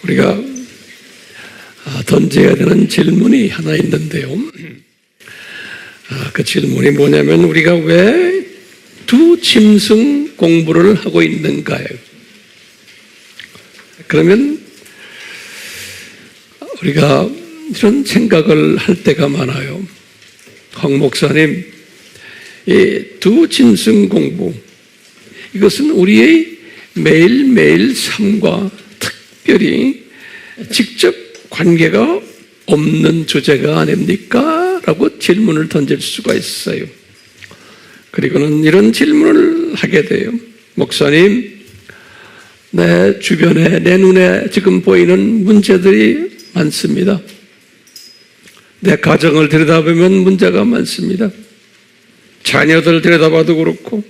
우리가 던져야 되는 질문이 하나 있는데요. 그 질문이 뭐냐면 우리가 왜 두 짐승 공부를 하고 있는가요? 그러면 우리가 이런 생각을 할 때가 많아요. 황 목사님, 이 두 짐승 공부, 이것은 우리의 매일매일 삶과 특별히 직접 관계가 없는 주제가 아닙니까? 라고 질문을 던질 수가 있어요. 그리고는 이런 질문을 하게 돼요. 목사님, 내 주변에, 내 눈에 지금 보이는 문제들이 많습니다. 내 가정을 들여다보면 문제가 많습니다. 자녀들 들여다봐도 그렇고,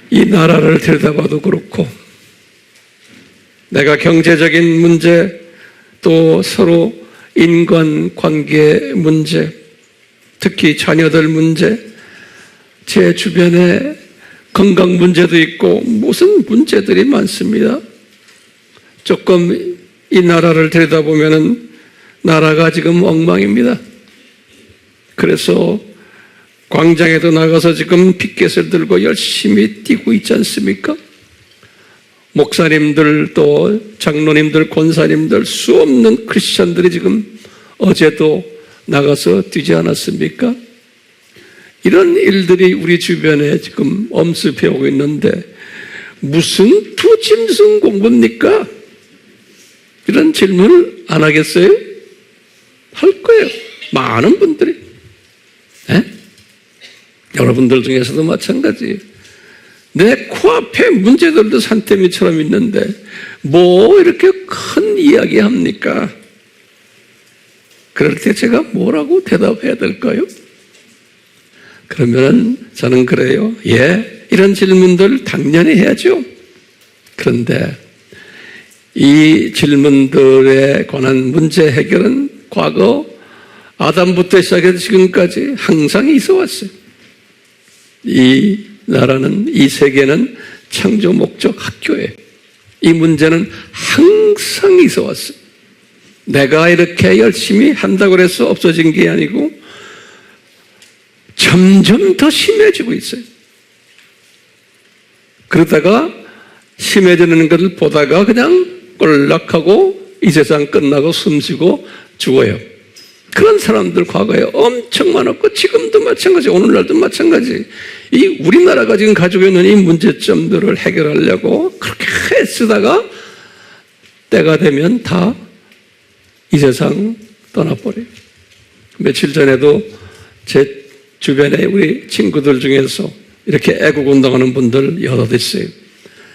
이 나라를 들여다봐도 그렇고, 내가 경제적인 문제, 또 서로 인간관계 문제, 특히 자녀들 문제, 제 주변에 건강 문제도 있고 무슨 문제들이 많습니다. 조금 이 나라를 들여다보면 나라가 지금 엉망입니다. 그래서 광장에도 나가서 지금 피켓을 들고 열심히 뛰고 있지 않습니까? 목사님들 또 장로님들 권사님들 수없는 크리스찬들이 지금 어제도 나가서 뛰지 않았습니까? 이런 일들이 우리 주변에 지금 엄습해 오고 있는데 무슨 두 짐승 공부입니까? 이런 질문을 안 하겠어요? 할 거예요. 많은 분들이. 여러분들 중에서도 마찬가지예요. 내 코앞에 문제들도 산더미처럼 있는데 뭐 이렇게 큰 이야기 합니까? 그럴 때 제가 뭐라고 대답해야 될까요? 그러면 저는 그래요. 이런 질문들 당연히 해야죠. 그런데 이 질문들에 관한 문제 해결은 과거 아담부터 시작해서 지금까지 항상 있어 왔어요. 이 나라는, 이 세계는 창조 목적 학교예요. 이 문제는 항상 있어 왔어요. 내가 이렇게 열심히 한다고 해서 없어진 게 아니고 점점 더 심해지고 있어요. 그러다가 심해지는 것을 보다가 그냥 꼴락하고 이 세상 끝나고 숨쉬고 죽어요. 그런 사람들 과거에 엄청 많았고 지금도 마찬가지, 오늘날도 마찬가지. 이 우리나라가 지금 가지고 있는 이 문제점들을 해결하려고 그렇게 애쓰다가 때가 되면 다 이 세상 떠나버려요. 며칠 전에도 제 주변에 우리 친구들 중에서 이렇게 애국운동하는 분들 여럿 있어요.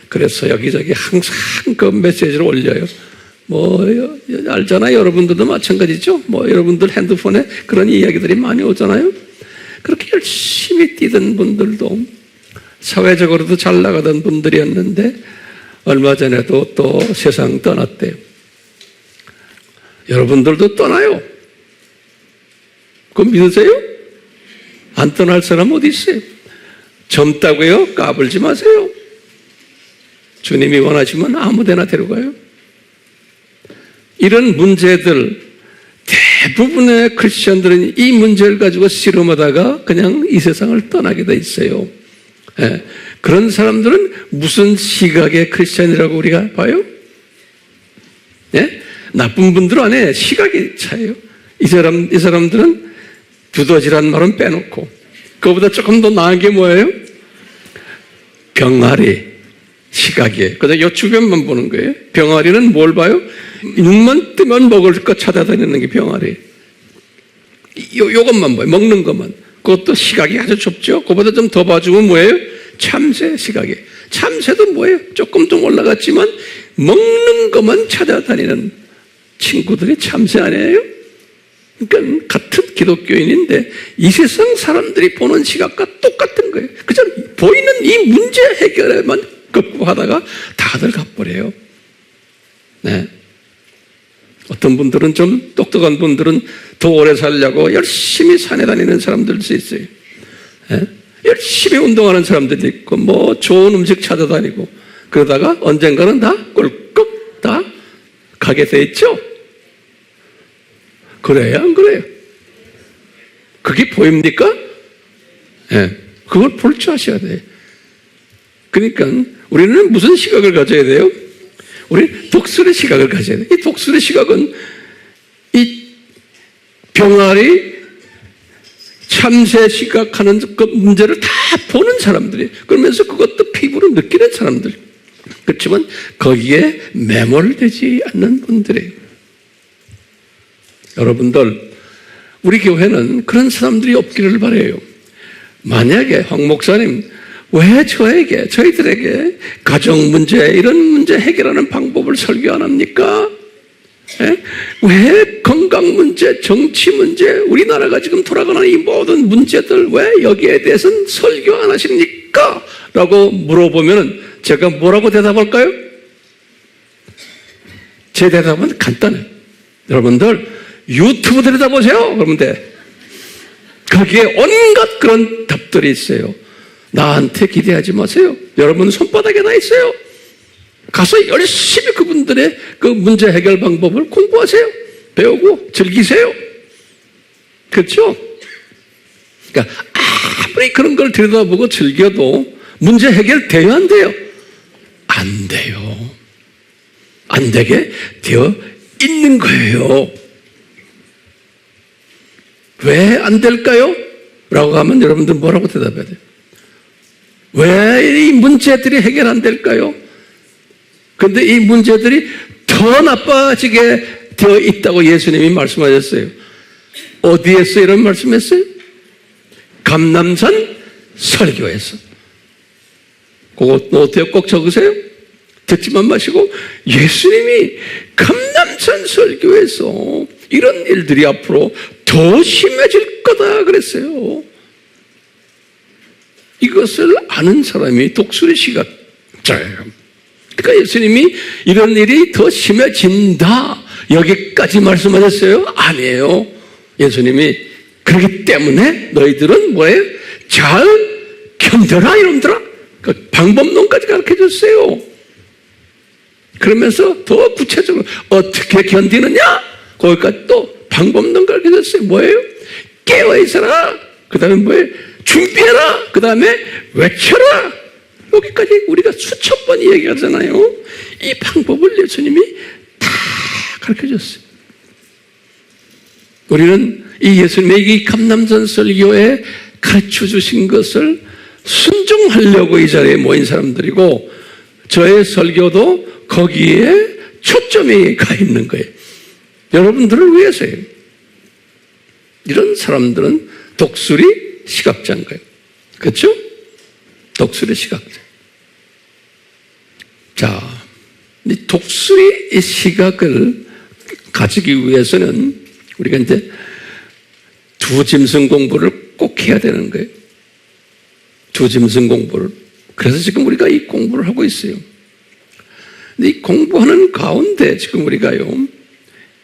그래서 여기저기 항상 그 메시지를 올려요. 알잖아요. 여러분들도 마찬가지죠. 여러분들 핸드폰에 그런 이야기들이 많이 오잖아요. 그렇게 열심히 뛰던 분들도 사회적으로도 잘 나가던 분들이었는데 얼마 전에도 또 세상 떠났대요. 여러분들도 떠나요. 그거 믿으세요? 안 떠날 사람 어디 있어요? 젊다고요? 까불지 마세요. 주님이 원하시면 아무데나 데려가요. 이런 문제들, 대부분의 크리스천들은 이 문제를 가지고 씨름하다가 그냥 이 세상을 떠나게 돼 있어요. 그런 사람들은 무슨 시각의 크리스천이라고 우리가 봐요? 나쁜 분들 안에 시각이 차요. 이 사람들은 두더지란 말은 빼놓고 그거보다 조금 더 나은 게 뭐예요? 병아리 시각이에요. 그래서 요 주변만 보는 거예요. 병아리는 뭘 봐요? 눈만 뜨면 먹을 것 찾아다니는 게 병아리. 요것만 봐요. 먹는 것만. 그것도 시각이 아주 좁죠. 그거보다 좀 더 봐주면 뭐예요? 참새 시각이. 참새도 뭐예요? 조금 좀 올라갔지만 먹는 것만 찾아다니는 친구들이 참새 아니에요? 그러니까 같은 기독교인인데 이 세상 사람들이 보는 시각과 똑같은 거예요. 그저 보이는 이 문제 해결에만 급급하다가 다들 가버려요. 어떤 분들은 좀 똑똑한 분들은 더 오래 살려고 열심히 산에 다니는 사람들도 있어요. 열심히 운동하는 사람들도 있고 좋은 음식 찾아다니고 그러다가 언젠가는 다 꿀꺽 다 하게 돼 있죠? 그래요, 안 그래요? 그게 보입니까? 네, 그걸 볼 줄 아셔야 돼요. 그러니까 우리는 무슨 시각을 가져야 돼요? 우리 독수리 시각을 가져야 돼요. 이 독수리 시각은 이 병아리 참새 시각하는 그 문제를 다 보는 사람들이, 그러면서 그것도 피부로 느끼는 사람들. 그렇지만 거기에 매몰되지 않는 분들이에요. 여러분들, 우리 교회는 그런 사람들이 없기를 바라요. 만약에 황 목사님, 왜 저희들에게 가정 문제, 이런 문제 해결하는 방법을 설교 안 합니까? 예? 왜 건강 문제, 정치 문제, 우리나라가 지금 돌아가는 이 모든 문제들 왜 여기에 대해서는 설교 안 하십니까? 라고 물어보면 제가 뭐라고 대답할까요? 제 대답은 간단해요. 여러분들 유튜브 들여다보세요. 그러면 돼. 거기에 온갖 그런 답들이 있어요. 나한테 기대하지 마세요. 여러분 손바닥에 나 있어요. 가서 열심히 그분들의 그 문제 해결 방법을 공부하세요. 배우고 즐기세요. 그렇죠? 그러니까 아무리 그런 걸 들여다보고 즐겨도 문제 해결돼요, 안 돼요? 안 돼요. 안 되게 되어 있는 거예요. 왜 안 될까요? 라고 하면 여러분들 뭐라고 대답해야 돼요? 왜 이 문제들이 해결 안 될까요? 근데 이 문제들이 더 나빠지게 되어 있다고 예수님이 말씀하셨어요. 어디에서 이런 말씀했어요? 감람산 설교에서. 그거 노트에 꼭 적으세요. 듣지만 마시고, 예수님이 감람산 설교에서 이런 일들이 앞으로 더 심해질 거다 그랬어요. 이것을 아는 사람이 독수리 시각자예요. 그러니까 예수님이 이런 일이 더 심해진다 여기까지 말씀하셨어요? 아니에요. 예수님이 그렇기 때문에 너희들은 뭐예요? 잘 견뎌라 이놈들아. 그 방법론까지 가르쳐줬어요. 그러면서 더 구체적으로 어떻게 견디느냐? 거기까지 또 방법론 가르쳐줬어요. 뭐예요? 깨어있어라. 그 다음에 뭐예요? 준비해라. 그 다음에 외쳐라. 여기까지 우리가 수천 번 얘기하잖아요. 이 방법을 예수님이 다 가르쳐줬어요. 우리는 이 예수님의 이 감람산 설교에 가르쳐주신 것을 순종하려고 이 자리에 모인 사람들이고, 저의 설교도 거기에 초점이 가 있는 거예요. 여러분들을 위해서예요. 이런 사람들은 독수리 시각자인 거예요. 그렇죠? 독수리 시각자. 자, 이 독수리 시각을 가지기 위해서는 우리가 이제 두 짐승 공부를 꼭 해야 되는 거예요. 두 짐승 공부를. 그래서 지금 우리가 이 공부를 하고 있어요. 근데 이 공부하는 가운데 지금 우리가요,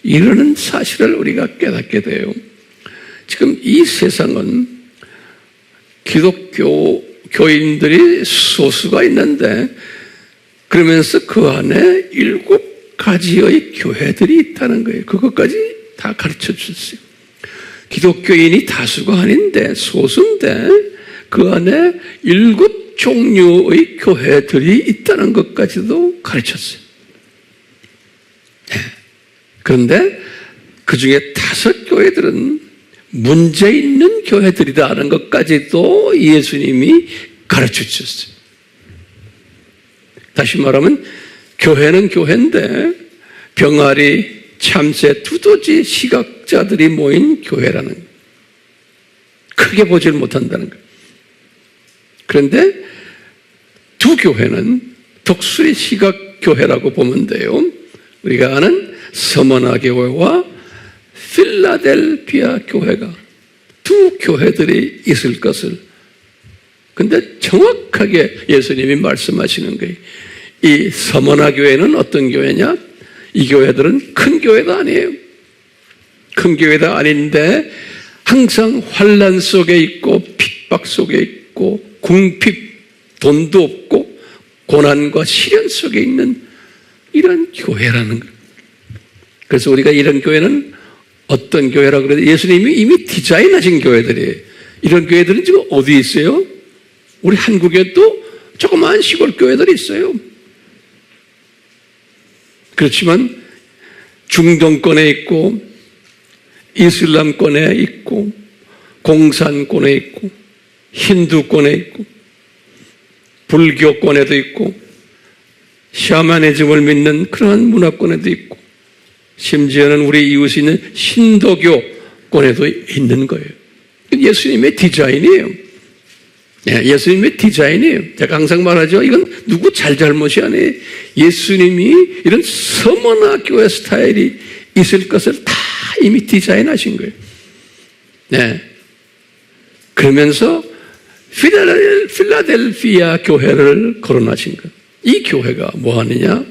이러는 사실을 우리가 깨닫게 돼요. 지금 이 세상은 기독교 교인들이 소수가 있는데, 그러면서 그 안에 7가지의 교회들이 있다는 거예요. 그것까지 다 가르쳐 주셨어요. 기독교인이 다수가 아닌데, 소수인데, 그 안에 7종류의 교회들이 있다는 것까지도 가르쳤어요. 네. 그런데 그 중에 5교회들은 문제 있는 교회들이다라는 것까지도 예수님이 가르쳐 주셨어요. 다시 말하면 교회는 교회인데 병아리, 참새, 두더지 시각자들이 모인 교회라는 거예요. 크게 보질 못한다는 거예요. 그런데 두 교회는 독수리 시각 교회라고 보면 돼요. 우리가 아는 서머나 교회와 필라델피아 교회가 두 교회들이 있을 것을, 근데 정확하게 예수님이 말씀하시는 거예요. 이 서머나 교회는 어떤 교회냐? 이 교회들은 큰 교회도 아니에요. 큰 교회도 아닌데 항상 환난 속에 있고 핍박 속에 있고 궁핍, 돈도 없고 고난과 시련 속에 있는 이런 교회라는 거예요. 그래서 우리가 이런 교회는 어떤 교회라고 그래도 예수님이 이미 디자인하신 교회들이에요. 이런 교회들은 지금 어디 있어요? 우리 한국에도 조그마한 시골 교회들이 있어요. 그렇지만 중동권에 있고 이슬람권에 있고 공산권에 있고 힌두권에 있고 불교권에도 있고 샤머니즘을 믿는 그러한 문화권에도 있고 심지어는 우리 이웃이 있는 신도교권에도 있는 거예요. 예수님의 디자인이에요. 예수님의 디자인이에요. 제가 항상 말하죠. 이건 누구 잘잘못이 아니에요. 예수님이 이런 서머나 교회 스타일이 있을 것을 다 이미 디자인하신 거예요. 네. 그러면서 필라델피아 교회를 거론하신 거예요. 이 교회가 뭐 하느냐?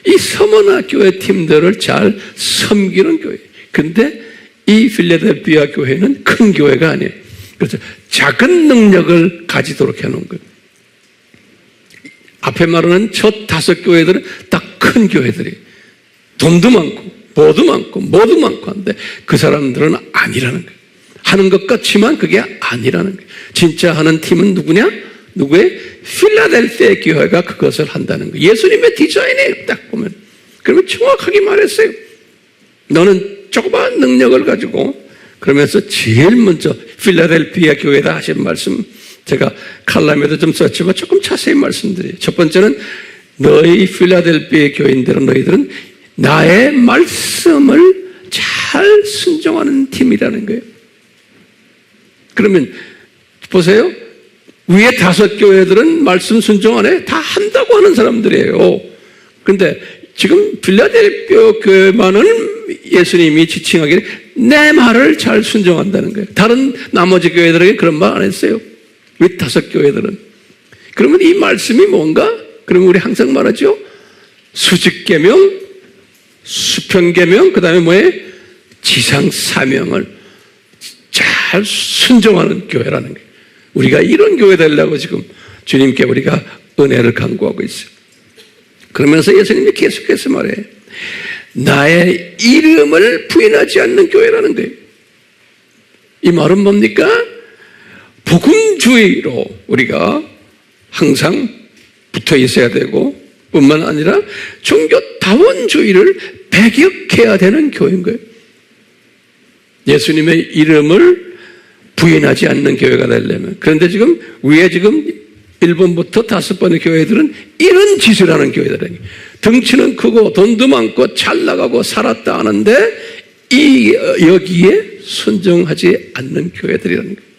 이 서머나 교회 팀들을 잘 섬기는 교회. 근데 이 필라델피아 교회는 큰 교회가 아니에요. 그래서 작은 능력을 가지도록 해놓은 거예요. 앞에 말하는 첫 5 교회들은 다 큰 교회들이에요. 돈도 많고 뭐도 많고 뭐도 많고 한데 그 사람들은 아니라는 거예요. 하는 것 같지만 그게 아니라는 거예요. 진짜 하는 팀은 누구냐? 누구의? 필라델피아 교회가 그것을 한다는 거예요. 예수님의 디자인에 딱 보면. 그러면 정확하게 말했어요. 너는 조그마한 능력을 가지고 그러면서 제일 먼저 필라델피아 교회다 하신 말씀 제가 칼럼에도 좀 썼지만 조금 자세히 말씀드려요. 첫 번째는 너희 필라델피아 교인들은 너희들은 나의 말씀을 잘 순종하는 팀이라는 거예요. 그러면 보세요. 위에 5 교회들은 말씀 순종 안 해? 다 한다고 하는 사람들이에요. 그런데 지금 필라델피아 교회만은 예수님이 지칭하기를 내 말을 잘 순종한다는 거예요. 다른 나머지 교회들에게 그런 말 안 했어요. 위 5 교회들은. 그러면 이 말씀이 뭔가? 그러면 우리 항상 말하죠. 수직계명, 수평계명, 그 다음에 뭐예요? 지상사명을 잘 순종하는 교회라는 거예요. 우리가 이런 교회 되려고 지금 주님께 우리가 은혜를 간구하고 있어요. 그러면서 예수님이 계속해서 말해요. 나의 이름을 부인하지 않는 교회라는 거예요. 이 말은 뭡니까? 복음주의로 우리가 항상 붙어 있어야 되고 뿐만 아니라 종교다원주의를 배격해야 되는 교회인 거예요. 예수님의 이름을 부인하지 않는 교회가 되려면. 그런데 지금 위에 지금 1번부터 5번의 교회들은 이런 짓을 하는 교회들이에요. 덩치는 크고 돈도 많고 잘 나가고 살았다 하는데 여기에 순종하지 않는 교회들이라는 거예요.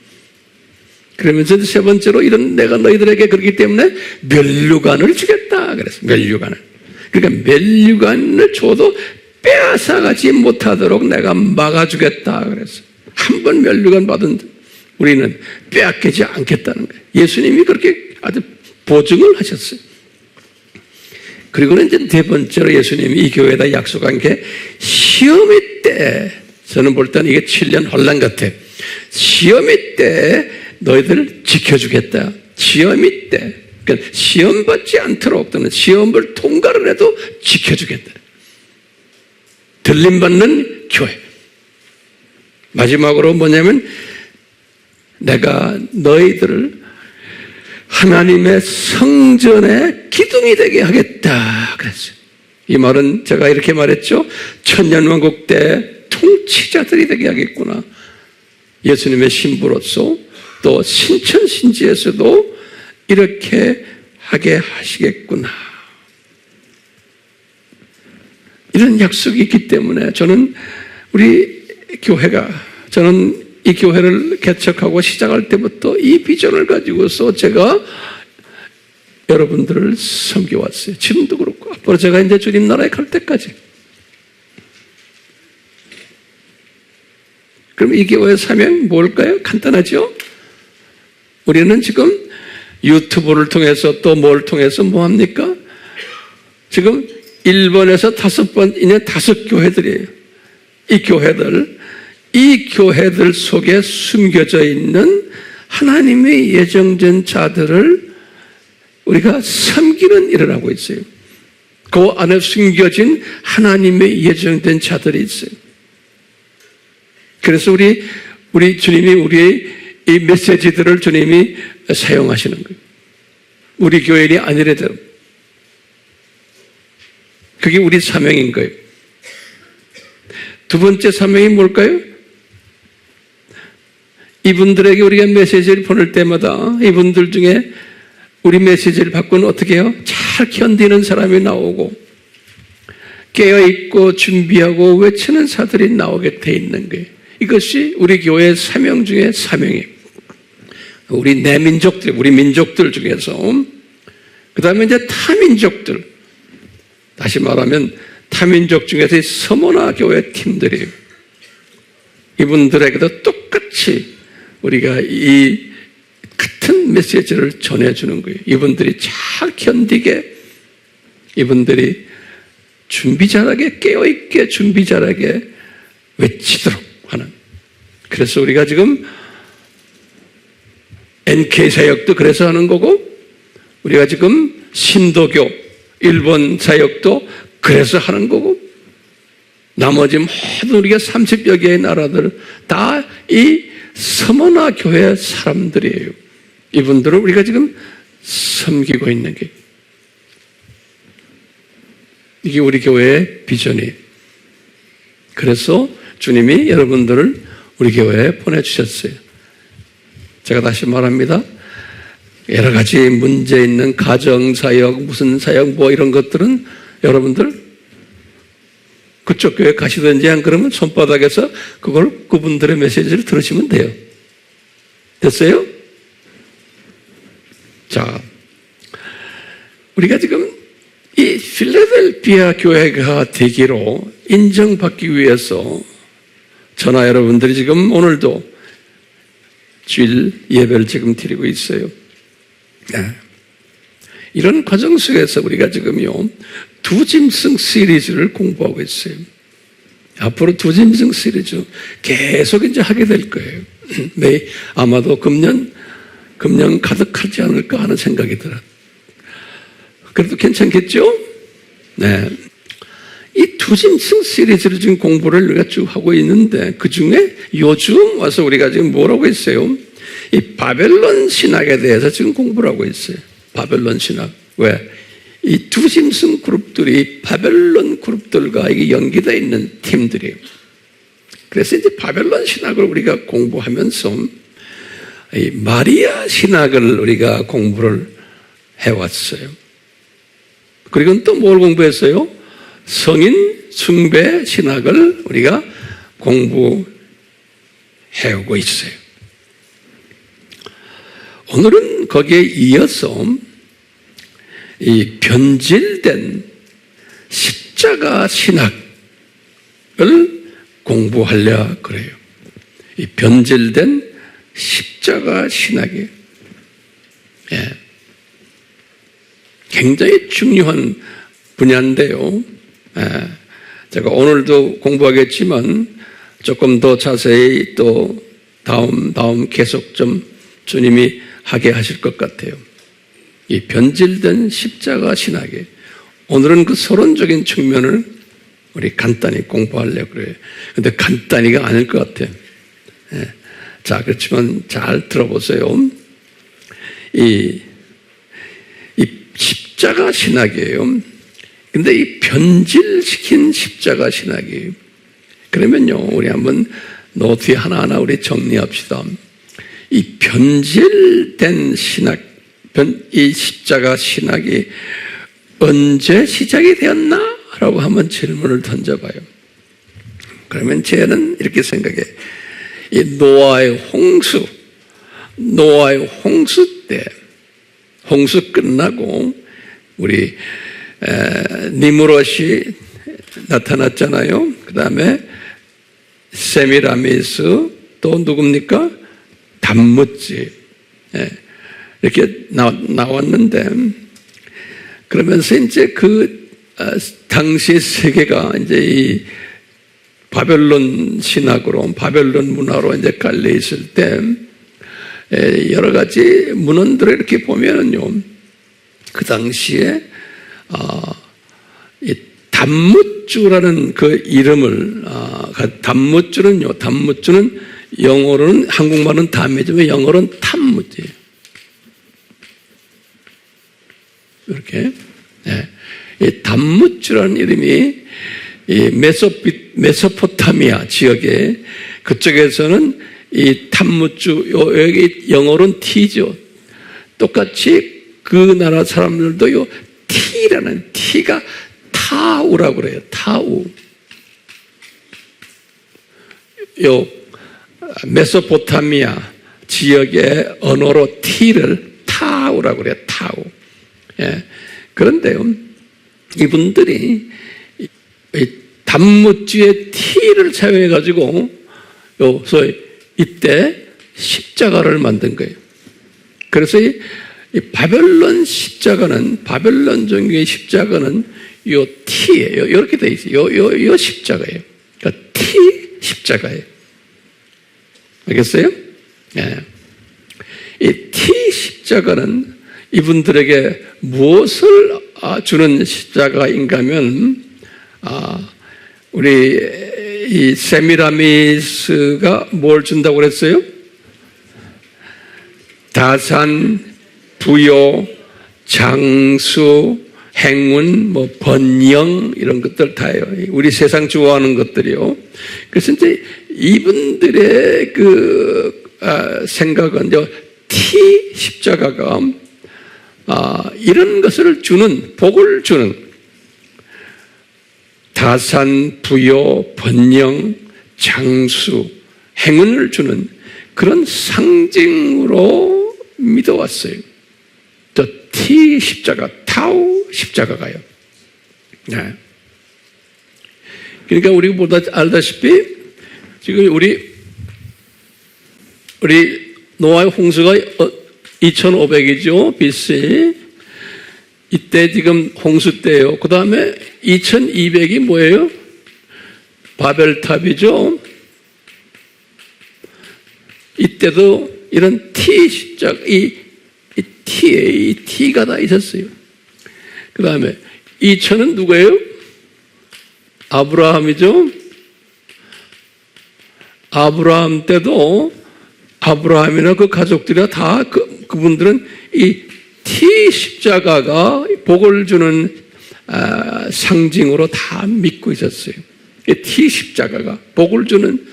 그러면서 3번째로 이런 내가 너희들에게 그렇기 때문에 면류관을 주겠다 그랬어요. 면류관을. 그러니까 면류관을 줘도 빼앗아가지 못하도록 내가 막아주겠다 그랬어요. 한 번 면류관 받은 우리는 빼앗기지 않겠다는 거예요. 예수님이 그렇게 아주 보증을 하셨어요. 그리고는 이제 4번째로 예수님이 이 교회에다 약속한 게 시험의 때, 저는 볼 때는 이게 7년 혼란 같아. 시험의 때 너희들을 지켜주겠다. 시험의 때. 그러니까 시험 받지 않도록 또는 시험을 통과를 해도 지켜주겠다. 들림받는 교회. 마지막으로 뭐냐면 내가 너희들을 하나님의 성전의 기둥이 되게 하겠다 그랬어요. 이 말은 제가 이렇게 말했죠. 천년왕국 때 통치자들이 되게 하겠구나. 예수님의 신부로서 또 신천신지에서도 이렇게 하게 하시겠구나. 이런 약속이 있기 때문에 저는 우리 교회가 저는 이 교회를 개척하고 시작할 때부터 이 비전을 가지고서 제가 여러분들을 섬겨왔어요. 지금도 그렇고 앞으로 제가 이제 주님 나라에 갈 때까지. 그럼 이 교회의 사명 뭘까요? 간단하죠? 우리는 지금 유튜브를 통해서 또 뭘 통해서 뭐합니까? 지금 1번에서 5번, 이제 5 교회들이에요. 이 교회들 속에 숨겨져 있는 하나님의 예정된 자들을 우리가 섬기는 일을 하고 있어요. 그 안에 숨겨진 하나님의 예정된 자들이 있어요. 그래서 우리 주님이 우리의 이 메시지들을 주님이 사용하시는 거예요. 우리 교회이 아니래도 그게 우리 사명인 거예요. 두 번째 사명이 뭘까요? 이분들에게 우리가 메시지를 보낼 때마다 이분들 중에 우리 메시지를 받고는 어떻게 해요? 잘 견디는 사람이 나오고 깨어있고 준비하고 외치는 사들이 나오게 돼 있는 거예요. 이것이 우리 교회의 사명 중에 사명이에요. 우리 내민족들, 우리 민족들 중에서 그 다음에 이제 타민족들, 다시 말하면 타민족 중에서 서머나 교회 팀들이에요. 이분들에게도 똑같이 우리가 이 같은 메시지를 전해주는 거예요. 이분들이 잘 견디게, 이분들이 준비 잘하게, 깨어있게 준비 잘하게 외치도록 하는. 그래서 우리가 지금 NK 사역도 그래서 하는 거고, 우리가 지금 신도교 일본 사역도 그래서 하는 거고, 나머지 모든 우리가 30여 개의 나라들 다 이 서머나 교회 사람들이에요. 이분들을 우리가 지금 섬기고 있는 게, 이게 우리 교회의 비전이에요. 그래서 주님이 여러분들을 우리 교회에 보내주셨어요. 제가 다시 말합니다. 여러 가지 문제 있는 가정사역, 무슨 사역, 뭐 이런 것들은 여러분들 그쪽 교회 가시든지 안 그러면 손바닥에서 그분들의 메시지를 들으시면 돼요. 됐어요? 자, 우리가 지금 이 필라델피아 교회가 되기로 인정받기 위해서 저나 여러분들이 지금 오늘도 주일 예배를 지금 드리고 있어요. 네. 이런 과정 속에서 우리가 지금요, 두 짐승 시리즈를 공부하고 있어요. 앞으로 두 짐승 시리즈 계속 이제 하게 될 거예요. 아마도 금년 가득하지 않을까 하는 생각이 들어요. 그래도 괜찮겠죠? 네. 이 두 짐승 시리즈를 지금 공부를 우리가 쭉 하고 있는데, 그 중에 요즘 와서 우리가 지금 뭐라고 했어요? 이 바벨론 신학에 대해서 지금 공부를 하고 있어요. 바벨론 신학. 왜? 이 두 짐승 그룹들이 바벨론 그룹들과 이게 연계되어 있는 팀들이에요. 그래서 이제 바벨론 신학을 우리가 공부하면서 이 마리아 신학을 우리가 공부를 해왔어요. 그리고 또 뭘 공부했어요? 성인 숭배 신학을 우리가 공부해오고 있어요. 오늘은 거기에 이어서 이 변질된 십자가 신학을 공부하려 그래요. 이 변질된 십자가 신학이에요. 예. 굉장히 중요한 분야인데요. 예. 제가 오늘도 공부하겠지만 조금 더 자세히 또 다음 계속 좀 주님이 하게 하실 것 같아요. 이 변질된 십자가 신학에 오늘은 그 서론적인 측면을 우리 간단히 공부하려고 그래요. 근데 간단히가 아닐 것 같아요. 예. 자, 그렇지만 잘 들어보세요. 이 십자가 신학이에요. 근데 이 변질시킨 십자가 신학이에요. 그러면요, 우리 한번 노트에 하나하나 우리 정리합시다. 이 변질된 신학, 이 십자가 신학이 언제 시작이 되었나? 라고 한번 질문을 던져봐요. 그러면 쟤는 이렇게 생각해. 이 노아의 홍수 때, 홍수 끝나고 우리 니무롯이 나타났잖아요. 그 다음에 세미라미스, 또 누굽니까? 담무지. 이렇게 나왔는데, 그러면서 이제 그 당시 세계가 이제 이 바벨론 신학으로, 바벨론 문화로 이제 깔려 있을 때, 여러 가지 문헌들을 이렇게 보면은요, 그 당시에 이 단무주라는 그 이름을, 단무주는요, 단무주는 영어로는, 한국말은 담이지만 영어로는 탐무지예요. 이렇게. 네. 이 단무주라는 이름이 이 메소포타미아 지역에, 그쪽에서는 이 단무주, 여기 영어로는 T죠. 똑같이 그 나라 사람들도 요 T라는, T가 타우라고 그래요. 타우. 요 메소포타미아 지역의 언어로 T를 타우라고 그래요. 타우. 예. 그런데요, 이분들이 이 단무주의 T를 사용해가지고 소위 이때 십자가를 만든 거예요. 그래서 이 바벨론 십자가는, 바벨론 종교의 십자가는 요 T예요. 이렇게 돼 있어요. 요 십자가예요. 그러니까 T 십자가예요. 알겠어요? 네. 이 T 십자가는 이분들에게 무엇을 주는 십자가인가 하면, 우리 이 세미라미스가 뭘 준다고 그랬어요? 다산, 부요, 장수, 행운, 뭐 번영, 이런 것들 다예요. 우리 세상 좋아하는 것들이요. 그래서 이제 이분들의 생각은 T 십자가가 이런 것을 주는, 복을 주는, 다산, 부요, 번영, 장수, 행운을 주는 그런 상징으로 믿어왔어요. 저 T 십자가, 타우 십자가가요. 네. 그러니까 우리가 보다 알다시피 지금 우리 노아의 홍수가 2500이죠. BC. 이때 지금 홍수 때예요. 그 다음에 2200이 뭐예요? 바벨탑이죠. 이때도 이런 T 십자가, 이 T가 다 있었어요. 그 다음에 2000은 누구예요? 아브라함이죠. 아브라함 때도 아브라함이나 그 가족들이나 다 그분들은 이 T 십자가가 복을 주는 상징으로 다 믿고 있었어요. 이 T 십자가가 복을 주는.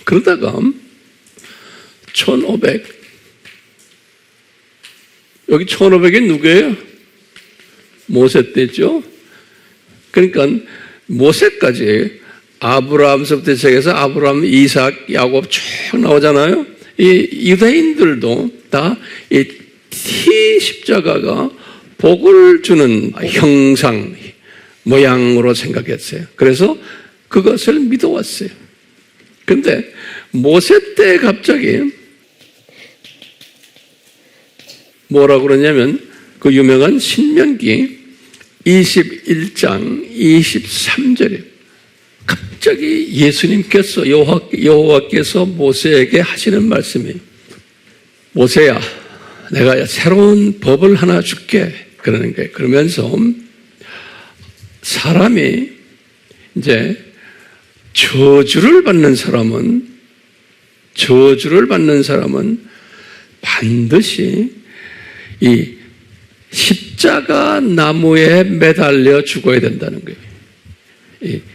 그러다가 1500, 여기 1500이 누구예요? 모세 때죠. 그러니까 모세까지 아브라함서부터 시작해서 아브라함, 이삭, 야곱 쭉 나오잖아요. 이 유대인들도 다 이 T 십자가가 복을 주는 형상, 모양으로 생각했어요. 그래서 그것을 믿어왔어요. 그런데 모세 때 갑자기 뭐라고 그러냐면 그 유명한 신명기 21장 23절에 갑자기 예수님께서 여호와께서 모세에게 하시는 말씀이, 모세야, 내가 새로운 법을 하나 줄게, 그러는 거예요. 그러면서 사람이 이제 저주를 받는 사람은 반드시 이 십자가 나무에 매달려 죽어야 된다는 거예요.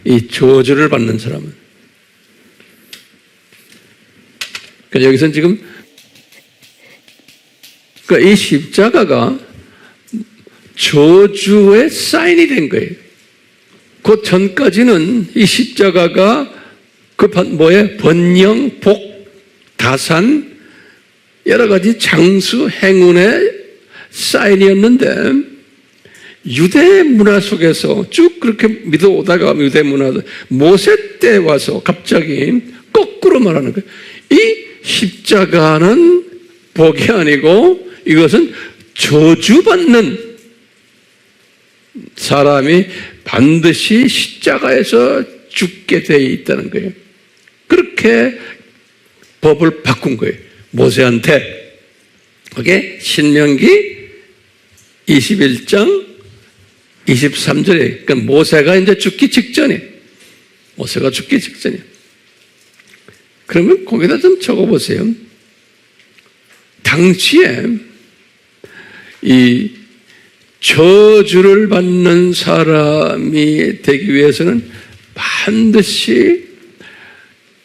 이 저주를 받는 사람은. 그러니까 여기서는 지금 그러니까 이 십자가가 저주의 사인이 된 거예요. 그 전까지는 이 십자가가 번영, 복, 다산, 여러 가지 장수, 행운의 사인이었는데 유대 문화 속에서 쭉 그렇게 믿어오다가 유대 문화, 모세 때 와서 갑자기 거꾸로 말하는 거예요. 이 십자가는 복이 아니고 이것은 저주받는, 사람이 반드시 십자가에서 죽게 되어 있다는 거예요. 그렇게 법을 바꾼 거예요. 모세한테. 그게 신명기 21장 23절에, 그러니까 모세가 이제 죽기 직전에, 모세가 죽기 직전에. 그러면 거기다 좀 적어보세요. 당시에 이 저주를 받는 사람이 되기 위해서는 반드시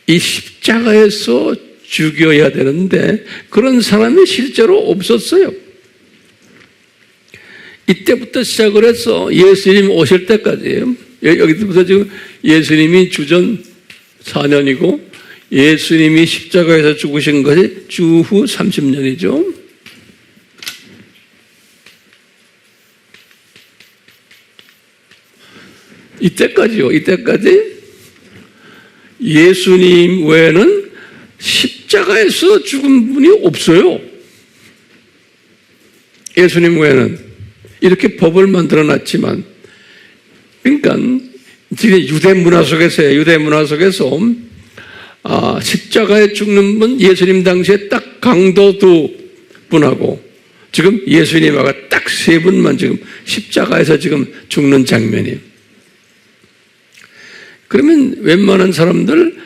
이 십자가에서 죽여야 되는데 그런 사람이 실제로 없었어요. 이때부터 시작을 해서 예수님 오실 때까지예요. 여기부터 지금 예수님이 주전 4년이고 예수님이 십자가에서 죽으신 것이 주후 30년이죠. 이때까지요. 이때까지 예수님 외에는 십자가에서 죽은 분이 없어요. 예수님 외에는 이렇게 법을 만들어 놨지만, 그러니까 지금 유대 문화 속에서요. 유대 문화 속에서 십자가에 죽는 분, 예수님 당시에 딱 강도 2분하고 지금 예수님하고 딱 3분만 지금 십자가에서 지금 죽는 장면이에요. 그러면 웬만한 사람들,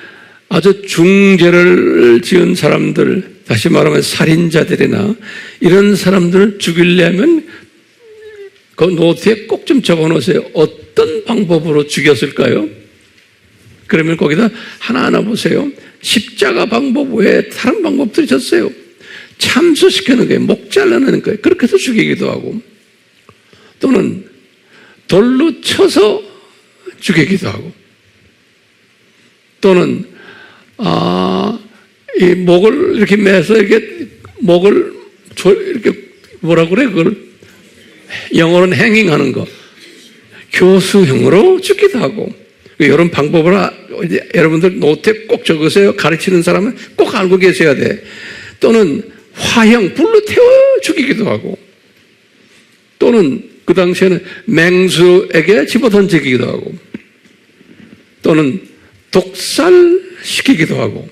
아주 중죄를 지은 사람들, 다시 말하면 살인자들이나 이런 사람들을 죽이려면 그 노트에 꼭 좀 적어 놓으세요. 어떤 방법으로 죽였을까요? 그러면 거기다 하나하나 보세요. 십자가 방법 외에 다른 방법들이 있었어요. 참수시키는 거예요. 목 잘라내는 거예요. 그렇게 해서 죽이기도 하고, 또는 돌로 쳐서 죽이기도 하고, 또는 이 목을 이렇게 매서 이렇게 목을 이렇게 뭐라 그래? 그걸 영어로는 행잉하는 거, 교수형으로 죽기도 하고, 이런 방법을 이제 여러분들 노트에 꼭 적으세요. 가르치는 사람은 꼭 알고 계셔야 돼. 또는 화형, 불로 태워 죽이기도 하고, 또는 그 당시에는 맹수에게 집어던지기도 하고, 또는 독살시키기도 하고,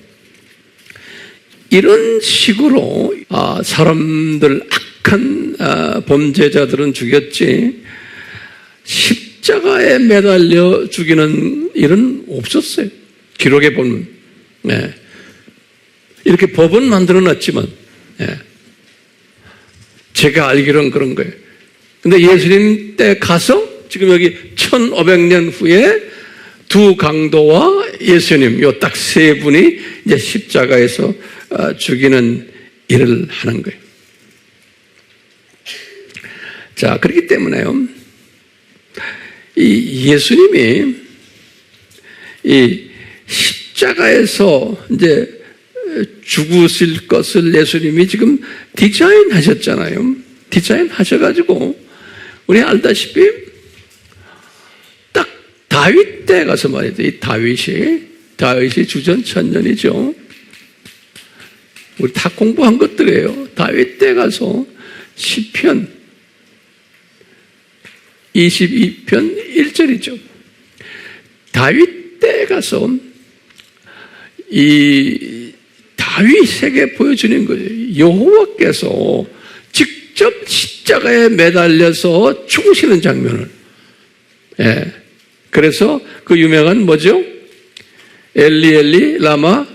이런 식으로 사람들, 악한 범죄자들은 죽였지 십자가에 매달려 죽이는 일은 없었어요. 기록에 보면. 네. 이렇게 법은 만들어놨지만, 네. 제가 알기로는 그런 거예요. 근데 예수님 때 가서 지금 여기 1500년 후에 두 강도와 예수님, 요 딱 3분이 이제 십자가에서 죽이는 일을 하는 거예요. 자, 그렇기 때문에요, 이 예수님이 이 십자가에서 이제 죽으실 것을 예수님이 지금 디자인 하셨잖아요. 디자인 하셔가지고, 우리 알다시피 딱 다윗 때 가서 말이죠. 이 다윗이 주전 1000년이죠. 우리 다 공부한 것들이에요. 다윗 때 가서 시편 22편 1절이죠. 다윗 때 가서 이 다윗에게 보여주는 거죠. 여호와께서 직접 십자가에 매달려서 죽으시는 장면을. 예. 그래서 그 유명한 뭐죠? 엘리 엘리 라마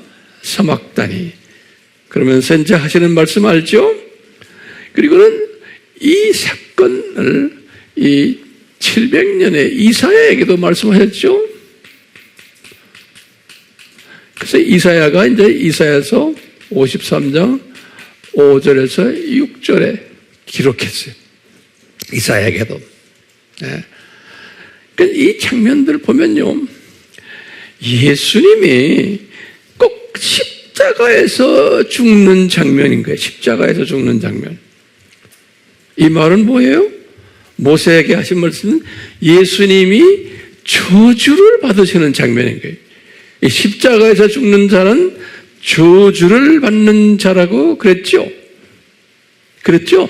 사막다니. 그러면서 이제 하시는 말씀 알죠? 그리고는 이 사건을 이 700년의 이사야에게도 말씀하셨죠? 그래서 이사야가 이제 이사야서 53장 5절에서 6절에 기록했어요. 이사야에게도. 네. 그러니까 이 장면들을 보면요, 예수님이 꼭 십자가에서 죽는 장면인 거예요. 십자가에서 죽는 장면. 이 말은 뭐예요? 모세에게 하신 말씀은 예수님이 저주를 받으시는 장면인 거예요. 이 십자가에서 죽는 자는 저주를 받는 자라고 그랬죠? 그랬죠?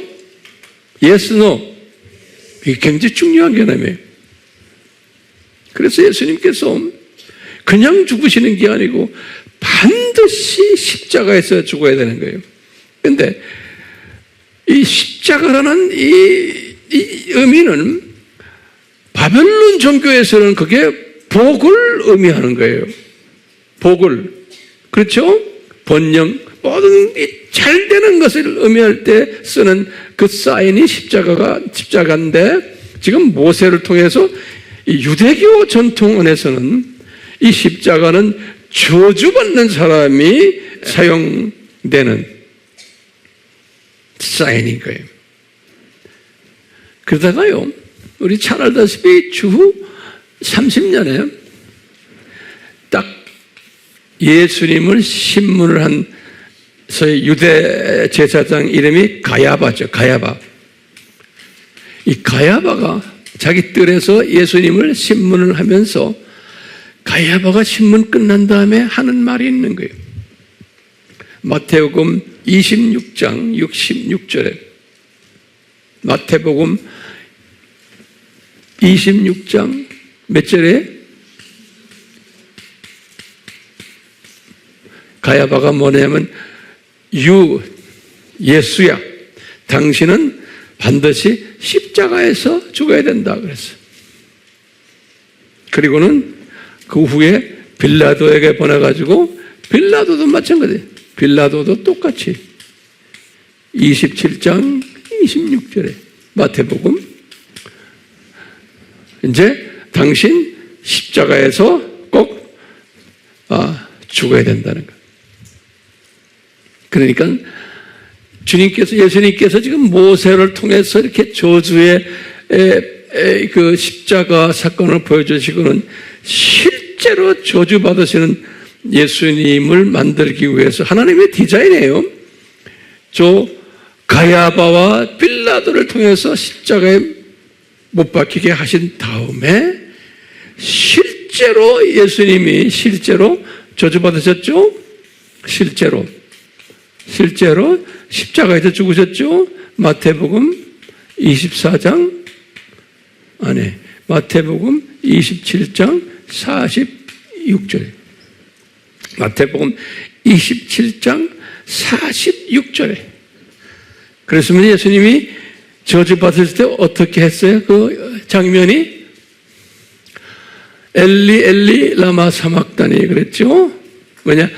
Yes, no. 이게 굉장히 중요한 개념이에요. 그래서 예수님께서 그냥 죽으시는 게 아니고 반드시 십자가에서 죽어야 되는 거예요. 그런데 이 십자가라는 이 의미는 바벨론 종교에서는 그게 복을 의미하는 거예요. 복을. 그렇죠? 번영, 모든 잘 되는 것을 의미할 때 쓰는 그 사인이 십자가인데, 지금 모세를 통해서 이 유대교 전통 안에서는 이 십자가는 저주받는 사람이 사용되는 사인인 거예요. 그러다가요, 우리 잘 알다시피 주후 30년에 딱 예수님을 신문을 한 소위 유대 제사장 이름이 가야바죠. 가야바. 이 가야바가 자기 뜰에서 예수님을 신문을 하면서 가야바가 신문 끝난 다음에 하는 말이 있는 거예요. 마태복음 26장 66절에 마태복음 26장 몇 절에 가야바가 뭐냐면 예수야, 당신은 반드시 십자가에서 죽어야 된다 그랬어요. 그리고는 그 후에 빌라도에게 보내가지고, 빌라도도 마찬가지, 빌라도도 똑같이 27장 26절에 마태복음, 이제 당신 십자가에서 꼭 죽어야 된다는 거. 그러니까 예수님께서 지금 모세를 통해서 이렇게 저주의 그 십자가 사건을 보여주시고는 실제로 저주받으시는 예수님을 만들기 위해서 하나님의 디자인이에요. 저 가야바와 빌라도를 통해서 십자가에 못 박히게 하신 다음에 실제로 예수님이 실제로 저주받으셨죠? 실제로 십자가에서 죽으셨죠? 마태복음 24장 안에 마태복음 27장 46절에 마태복음 27장 46절에 그랬으면 예수님이 저주받으실 때 어떻게 했어요? 그 장면이 엘리 엘리 라마 사막다니 그랬죠? 뭐냐?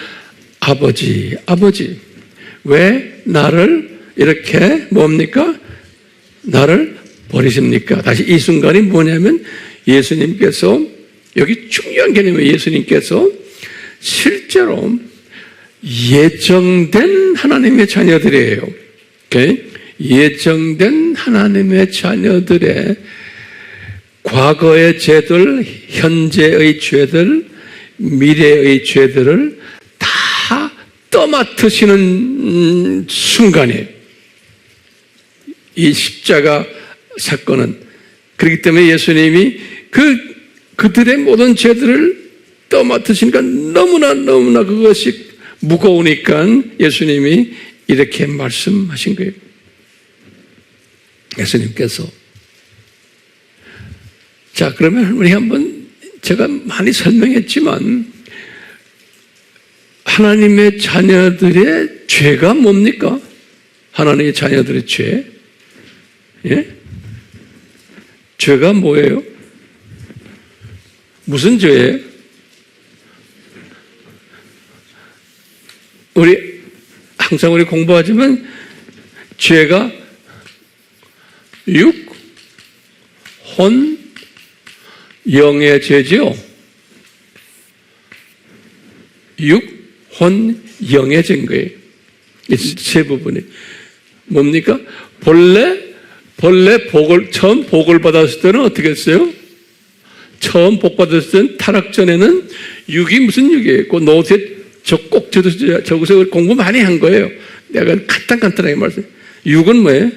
아버지 왜 나를 이렇게 뭡니까? 나를 버리십니까? 다시 이 순간이 뭐냐면 예수님께서, 여기 중요한 개념이에요. 예수님께서 실제로 예정된 하나님의 자녀들이에요. 예정된 하나님의 자녀들의 과거의 죄들, 현재의 죄들, 미래의 죄들을 다 떠맡으시는 순간이에요. 이 십자가 사건은. 그렇기 때문에 예수님이 그들의 모든 죄들을 떠맡으시니까 너무나 그것이 무거우니까 예수님이 이렇게 말씀하신 거예요. 예수님께서. 자, 그러면 우리 한번, 제가 많이 설명했지만 하나님의 자녀들의 죄가 뭡니까? 하나님의 자녀들의 죄. 예? 죄가 뭐예요? 무슨 죄예요? 항상 우리 공부하지만 죄가 육, 혼, 영의 죄지요. 육, 혼, 영의 죄인 거예요. 이 세 부분이 뭡니까? 본래 처음 복을 받았을 때는 어떻게 했어요? 처음 복 받았을 때는 타락 전에는 육이 무슨 육이에요? 그 노트에 저기서 공부 많이 한 거예요. 내가 간단하게 말씀. 육은 뭐예요?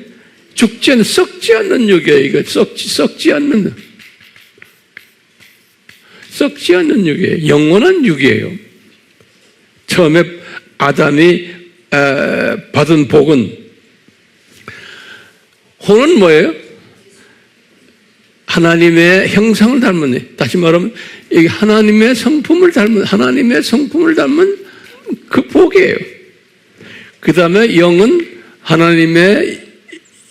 죽지 않는, 썩지 않는 육이에요. 이거 썩지 않는 육이에요. 영원한 육이에요. 처음에 아담이 받은 복은, 혼은 뭐예요? 하나님의 형상을 닮은, 다시 말하면 이게 하나님의 성품을 닮은 그 복이에요. 그 다음에 영은 하나님의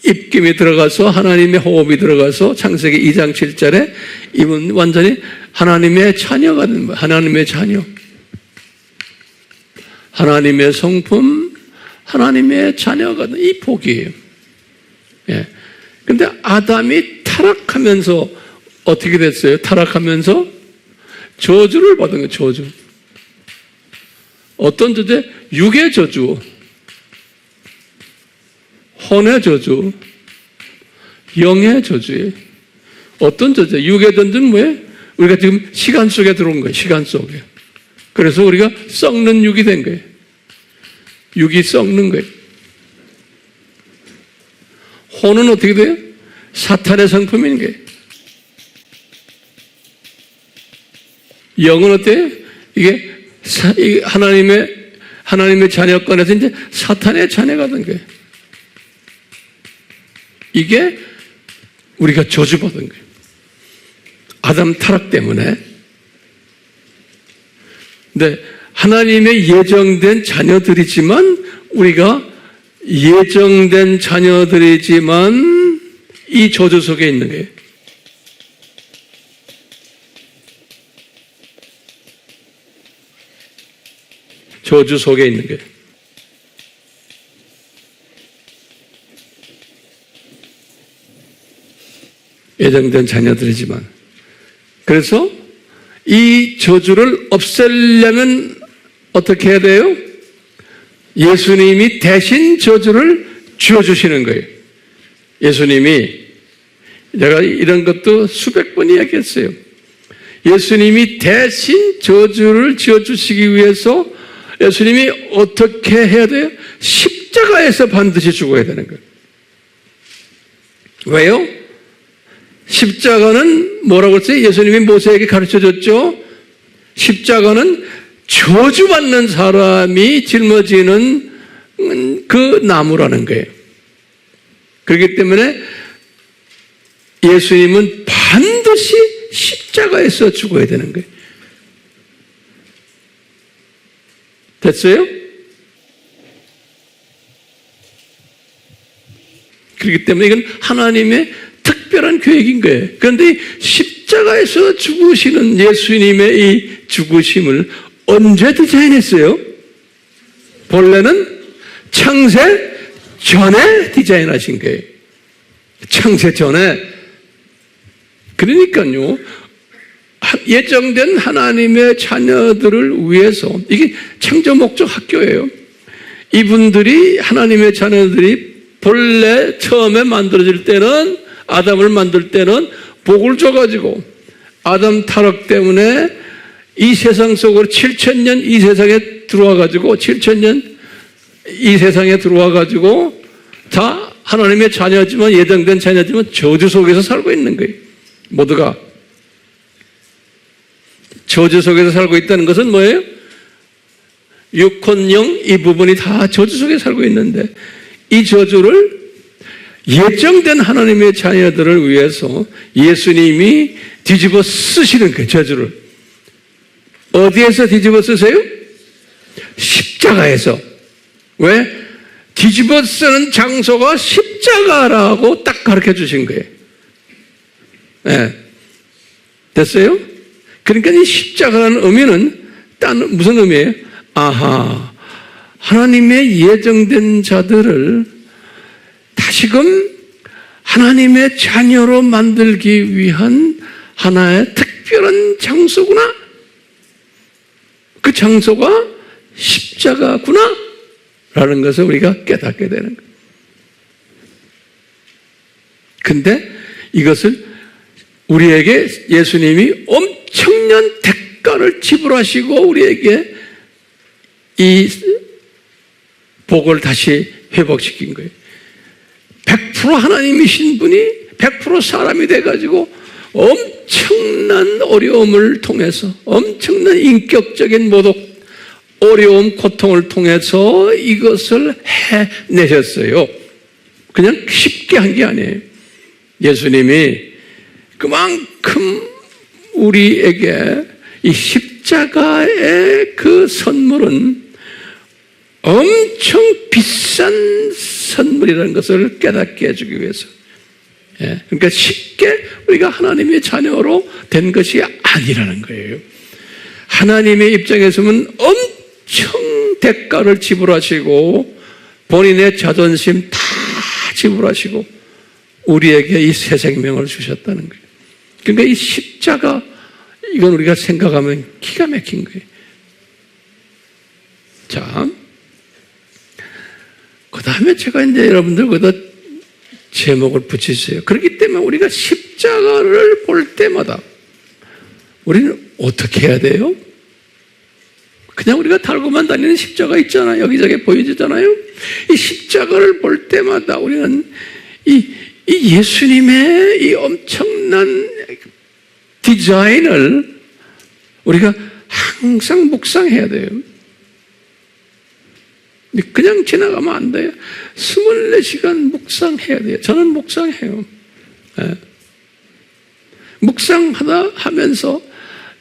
입김이 들어가서 하나님의 호흡이 들어가서 창세기 2장 7절에 이분 완전히 하나님의 자녀가 된 거예요. 하나님의 자녀. 하나님의 성품, 하나님의 자녀가 된 이 복이에요. 예. 근데 아담이 타락하면서 어떻게 됐어요? 타락하면서 저주를 받은 거예요. 저주. 어떤 저주? 육의 저주, 혼의 저주, 영의 저주예요. 어떤 저주? 육의 저주는 뭐예요? 우리가 지금 시간 속에 들어온 거예요. 시간 속에. 그래서 우리가 썩는 육이 된 거예요. 육이 썩는 거예요. 혼은 어떻게 돼요? 사탄의 성품인 거예요. 영은 어때요? 이게 하나님의 자녀권에서 이제 사탄의 자녀가 된 거예요. 이게 우리가 저주받은 거예요. 아담 타락 때문에. 근데 하나님의 예정된 자녀들이지만 우리가 예정된 자녀들이지만 이 저주 속에 있는 거예요. 저주 속에 있는 거예요. 예정된 자녀들이지만. 그래서 이 저주를 없애려면 어떻게 해야 돼요? 예수님이 대신 저주를 지어주시는 거예요. 예수님이, 내가 이런 것도 수백 번 이야기했어요. 예수님이 대신 저주를 지어주시기 위해서 예수님이 어떻게 해야 돼요? 십자가에서 반드시 죽어야 되는 거예요. 왜요? 십자가는 뭐라고 했어요? 예수님이 모세에게 가르쳐 줬죠? 십자가는 저주받는 사람이 짊어지는 그 나무라는 거예요. 그렇기 때문에 예수님은 반드시 십자가에서 죽어야 되는 거예요. 됐어요? 그렇기 때문에 이건 하나님의 특별한 계획인 거예요. 그런데 십자가에서 죽으시는 예수님의 이 죽으심을 언제 디자인했어요? 본래는 창세 전에 디자인하신 거예요. 창세 전에. 그러니까요, 예정된 하나님의 자녀들을 위해서, 이게 창조 목적 학교예요. 이분들이, 하나님의 자녀들이 본래 처음에 만들어질 때는, 아담을 만들 때는 복을 줘가지고 아담 타락 때문에 이 세상 속으로 7,000년 이 세상에 들어와가지고 7,000년 이 세상에 들어와가지고 다 하나님의 자녀지만, 예정된 자녀지만 저주 속에서 살고 있는 거예요. 모두가 저주 속에서 살고 있다는 것은 뭐예요? 육혼영 이 부분이 다 저주 속에 살고 있는데, 이 저주를 예정된 하나님의 자녀들을 위해서 예수님이 뒤집어 쓰시는 그 저주를 어디에서 뒤집어 쓰세요? 십자가에서. 왜? 뒤집어 쓰는 장소가 십자가라고 딱 가르쳐 주신 거예요. 네. 됐어요? 그러니까 이 십자가라는 의미는 무슨 의미예요? 아하, 하나님의 예정된 자들을 다시금 하나님의 자녀로 만들기 위한 하나의 특별한 장소구나. 그 장소가 십자가구나 라는 것을 우리가 깨닫게 되는 거예요. 근데 이것을 우리에게 예수님이 엄청난 대가를 지불하시고 우리에게 이 복을 다시 회복시킨 거예요. 100% 하나님이신 분이 100% 사람이 돼가지고 엄청난 어려움을 통해서, 엄청난 인격적인 모독, 어려움, 고통을 통해서 이것을 해내셨어요. 그냥 쉽게 한 게 아니에요. 예수님이 그만큼 우리에게 이 십자가의 그 선물은 엄청 비싼 선물이라는 것을 깨닫게 해주기 위해서. 그러니까 쉽게 우리가 하나님의 자녀로 된 것이 아니라는 거예요. 하나님의 입장에서는 엄청 대가를 지불하시고 본인의 자존심 다 지불하시고 우리에게 이 새 생명을 주셨다는 거예요. 그러니까 이 십자가, 이건 우리가 생각하면 기가 막힌 거예요. 자, 그 다음에 제가 이제 여러분들 거기다 제목을 붙이세요. 그렇기 때문에 우리가 십자가를 볼 때마다 우리는 어떻게 해야 돼요? 그냥 우리가 달고만 다니는 십자가 있잖아요. 여기저기 보여지잖아요. 이 십자가를 볼 때마다 우리는 이 예수님의 이 엄청난 디자인을 우리가 항상 묵상해야 돼요. 그냥 지나가면 안 돼요. 24시간 묵상해야 돼요. 저는 묵상해요. 묵상하다 하면서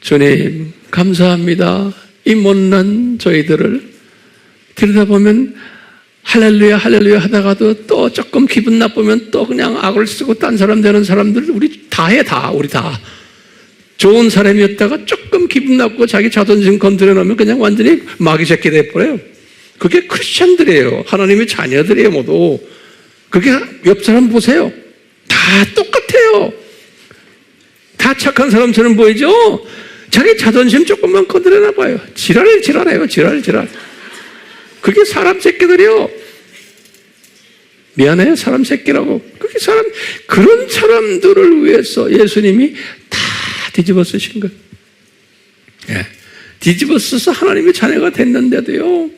주님 감사합니다. 이 못난 저희들을 들여다보면 할렐루야 할렐루야 하다가도 또 조금 기분 나쁘면 또 그냥 악을 쓰고 딴 사람 되는 사람들 우리 다 해, 우리 다. 좋은 사람이었다가 조금 기분 나쁘고 자기 자존심 건드려 놓으면 그냥 완전히 마귀 새끼 돼버려요. 그게 크리스찬들이에요. 하나님의 자녀들이에요, 모두. 그게 옆 사람 보세요. 다 똑같아요. 다 착한 사람처럼 보이죠? 자기 자존심 조금만 건드려나 봐요. 지랄해요, 지랄. 그게 사람 새끼들이요. 미안해요, 사람 새끼라고. 그런 사람들을 위해서 예수님이 다 뒤집어 쓰신 거예요. 뒤집어 써서 하나님의 자녀가 됐는데도요.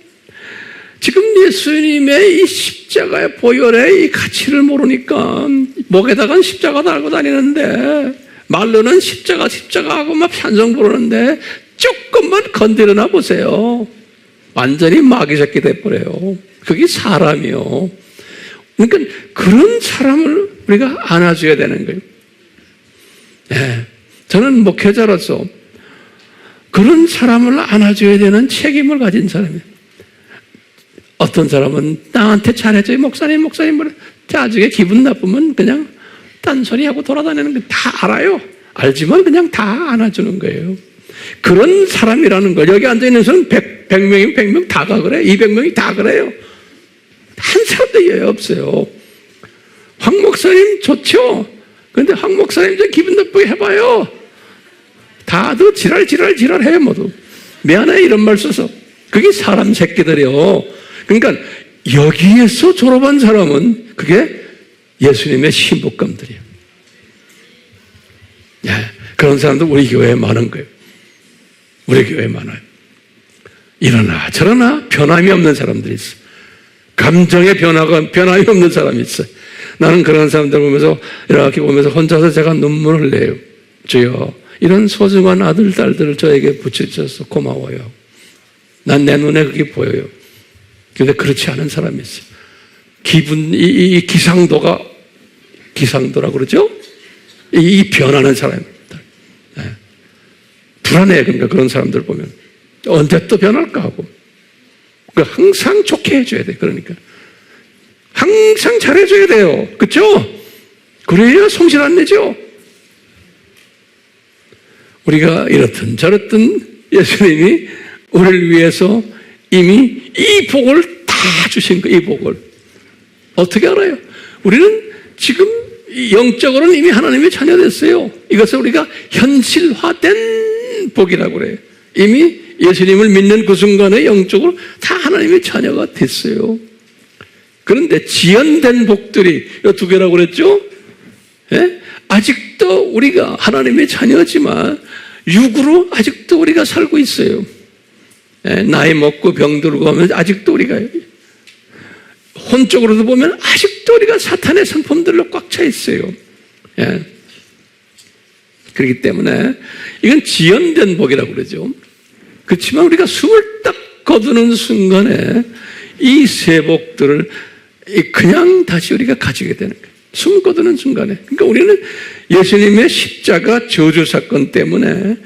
지금 예수님의 이 십자가의 보혈의 이 가치를 모르니까 목에다가 십자가 달고 다니는데 말로는 십자가 하고 막 편성 부르는데 조금만 건드려나 보세요. 완전히 마귀 새끼 돼버려요. 그게 사람이요. 그러니까 그런 사람을 우리가 안아줘야 되는 거예요. 저는 목회자로서 그런 사람을 안아줘야 되는 책임을 가진 사람이에요. 어떤 사람은 나한테 잘해줘요. 목사님 나중에 기분 나쁘면 그냥 딴소리하고 돌아다니는 거 다 알아요. 알지만 그냥 다 안아주는 거예요. 그런 사람이라는 걸 여기 앉아있는 사람은 100명이면 100명 다가 그래. 200명이 다 그래요. 한 사람도 예외 없어요. 황 목사님 좋죠. 그런데 황 목사님 좀 기분 나쁘게 해봐요. 다들 지랄해요 모두. 미안해 이런 말 써서. 그게 사람 새끼들이요. 그러니까 여기에서 졸업한 사람은 그게 예수님의 신부감들이에요. 그런 사람도 우리 교회에 많은 거예요. 우리 교회에 많아요. 이러나 저러나 변함이 없는 사람들이 있어요. 감정의 변함이 없는 사람이 있어요. 나는 그런 사람들 보면서 이렇게 보면서 혼자서 제가 눈물을 흘려요. 주여 이런 소중한 아들 딸들을 저에게 붙여주셔서 고마워요. 난 내 눈에 그게 보여요. 그런데 그렇지 않은 사람이 있어요. 이 기상도라고 그러죠? 이 변하는 사람입니다. 불안해요. 그러니까 그런 사람들 보면 언제 또 변할까 하고 항상 좋게 해줘야 돼. 그러니까 항상 잘해줘야 돼요. 그렇죠? 그래야 성실 안 내죠. 우리가 이렇든 저렇든 예수님이 우리를 위해서 이미 이 복을 다 주신 거예요. 이 복을 어떻게 알아요? 우리는 지금 영적으로는 이미 하나님의 자녀 됐어요. 이것을 우리가 현실화된 복이라고 그래요. 이미 예수님을 믿는 그 순간에 영적으로 다 하나님의 자녀가 됐어요. 그런데 지연된 복들이 이 두 개라고 그랬죠? 아직도 우리가 하나님의 자녀지만 육으로 아직도 우리가 살고 있어요. 나이 먹고 병들고 하면 아직도 우리가 혼적으로도 보면 아직도 우리가 사탄의 성품들로 꽉 차 있어요. 그렇기 때문에 이건 지연된 복이라고 그러죠. 그렇지만 우리가 숨을 딱 거두는 순간에 이 세 복들을 그냥 다시 우리가 가지게 되는 거예요. 숨 거두는 순간에. 그러니까 우리는 예수님의 십자가 저주 사건 때문에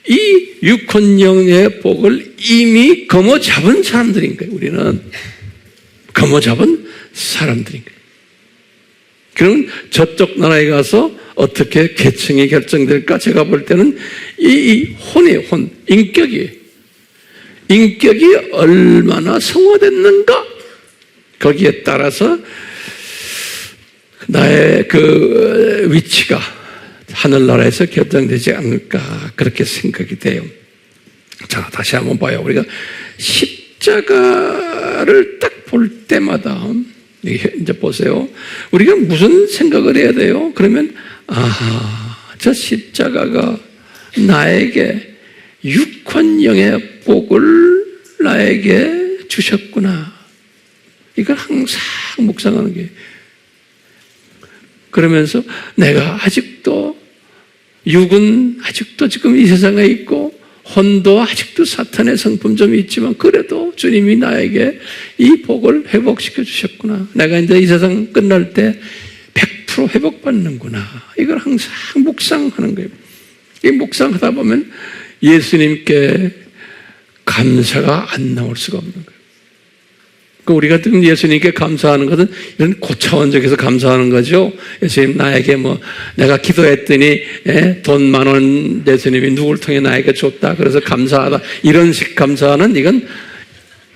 이 육혼영의 복을 이미 거머잡은 사람들인 거예요. 우리는 거머잡은 사람들인 거예요. 그럼 저쪽 나라에 가서 어떻게 계층이 결정될까? 제가 볼 때는 이 혼이 인격이 얼마나 성화됐는가? 거기에 따라서 나의 그 위치가 하늘나라에서 결정되지 않을까? 그렇게 생각이 돼요. 자, 다시 한번 봐요. 우리가 십자가를 딱 볼 때마다 이제 보세요. 우리가 무슨 생각을 해야 돼요? 그러면 저 십자가가 나에게 육헌영의 복을 나에게 주셨구나. 이걸 항상 묵상하는 게. 그러면서 내가 아직도 육은 아직도 지금 이 세상에 있고 혼도 아직도 사탄의 성품점이 있지만 그래도 주님이 나에게 이 복을 회복시켜 주셨구나. 내가 이제 이 세상 끝날 때 100% 회복받는구나. 이걸 항상 묵상하는 거예요. 이 묵상하다 보면 예수님께 감사가 안 나올 수가 없는 거예요. 우리가 지금 예수님께 감사하는 것은 이런 고차원적에서 감사하는 거죠. 예수님 나에게 내가 기도했더니 돈 10,000원 예수님이 누굴 통해 나에게 줬다. 그래서 감사하다. 이런 식 감사는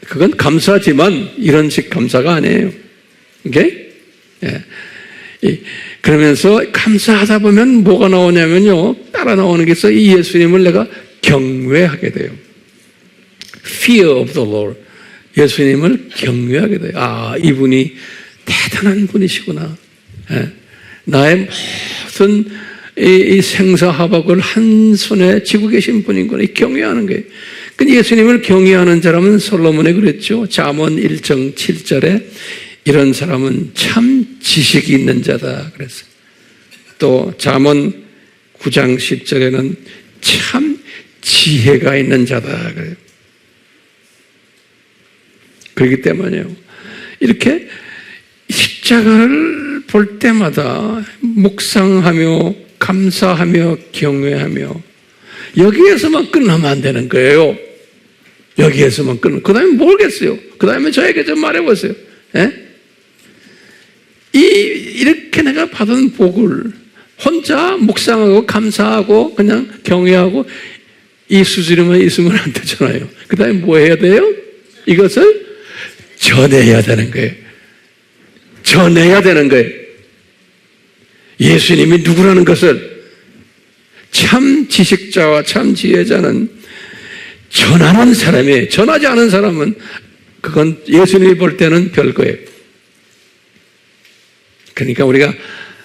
그건 감사지만 이런 식 감사가 아니에요. 오케이? 그러면서 감사하다 보면 뭐가 나오냐면요. 따라 나오는 게 있어. 이 예수님을 내가 경외하게 돼요. Fear of the Lord. 예수님을 경외하게 돼요. 이분이 대단한 분이시구나. 나의 모든 이 생사하복을 한 손에 쥐고 계신 분이구나. 경외하는 거예요. 근데 예수님을 경외하는 사람은 솔로몬이 그랬죠. 잠언 1장 7절에 이런 사람은 참 지식이 있는 자다 그랬어요. 또 잠언 9장 10절에는 참 지혜가 있는 자다 그래요. 그렇기 때문에요. 이렇게 십자가를 볼 때마다 묵상하며 감사하며 경외하며 여기에서만 끝나면 안 되는 거예요. 여기에서만 끝나면 그 다음에 모르겠어요. 그 다음에 저에게 좀 말해보세요. 이렇게 내가 받은 복을 혼자 묵상하고 감사하고 그냥 경외하고 이 수준에만 있으면 안 되잖아요. 그 다음에 뭐 해야 돼요? 이것을 전해야 되는 거예요. 전해야 되는 거예요. 예수님이 누구라는 것을 참 지식자와 참 지혜자는 전하는 사람이에요. 전하지 않은 사람은 그건 예수님이 볼 때는 별거예요. 그러니까 우리가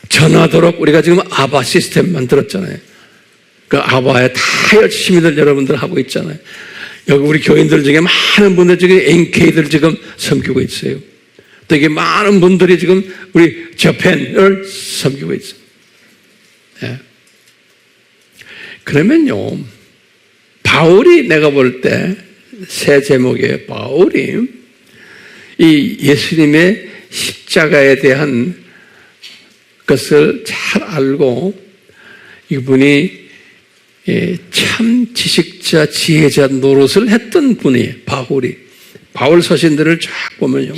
전하도록 우리가 지금 아바 시스템 만들었잖아요. 그 아바에 다 열심히들 여러분들 하고 있잖아요. 여기 우리 교인들 중에 많은 분들 지금 NK들 지금 섬기고 있어요. 또 이게 많은 분들이 지금 우리 저펜을 섬기고 있어요. 그러면요, 바울이 내가 볼 때 새 제목의 바울이 이 예수님의 십자가에 대한 것을 잘 알고 이분이 참 지식자, 지혜자 노릇을 했던 분이에요. 바울 서신들을 쫙 보면요.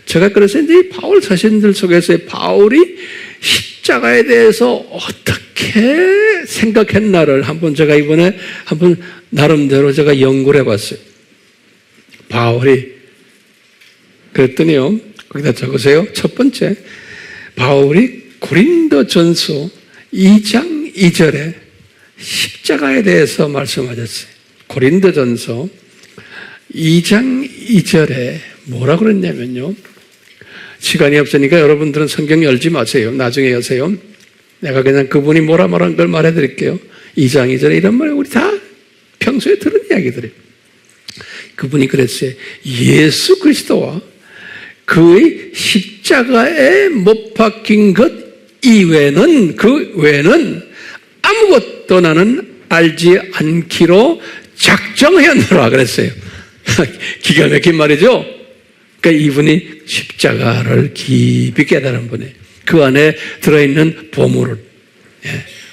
제가 그래서 이제 이 바울 서신들 속에서 바울이 십자가에 대해서 어떻게 생각했나를 한번 제가 이번에 한번 나름대로 제가 연구를 해봤어요. 바울이 그랬더니요. 거기다 적으세요. 첫 번째, 바울이 고린도전서 2장 2절에 십자가에 대해서 말씀하셨어요. 고린도전서 2장 2절에 뭐라 그랬냐면요. 시간이 없으니까 여러분들은 성경 열지 마세요. 나중에 여세요. 내가 그냥 그분이 뭐라 말한 걸 말해드릴게요. 2장 2절에 이런 말을 우리 다 평소에 들은 이야기들이에요. 그분이 그랬어요. 예수 그리스도와 그의 십자가에 못 박힌 것 이외에는 그 외에는 아무것도 나는 알지 않기로 작정하였노라 그랬어요. 기가 막힌 말이죠. 그러니까 이분이 십자가를 깊이 깨달은 분이에요. 그 안에 들어있는 보물을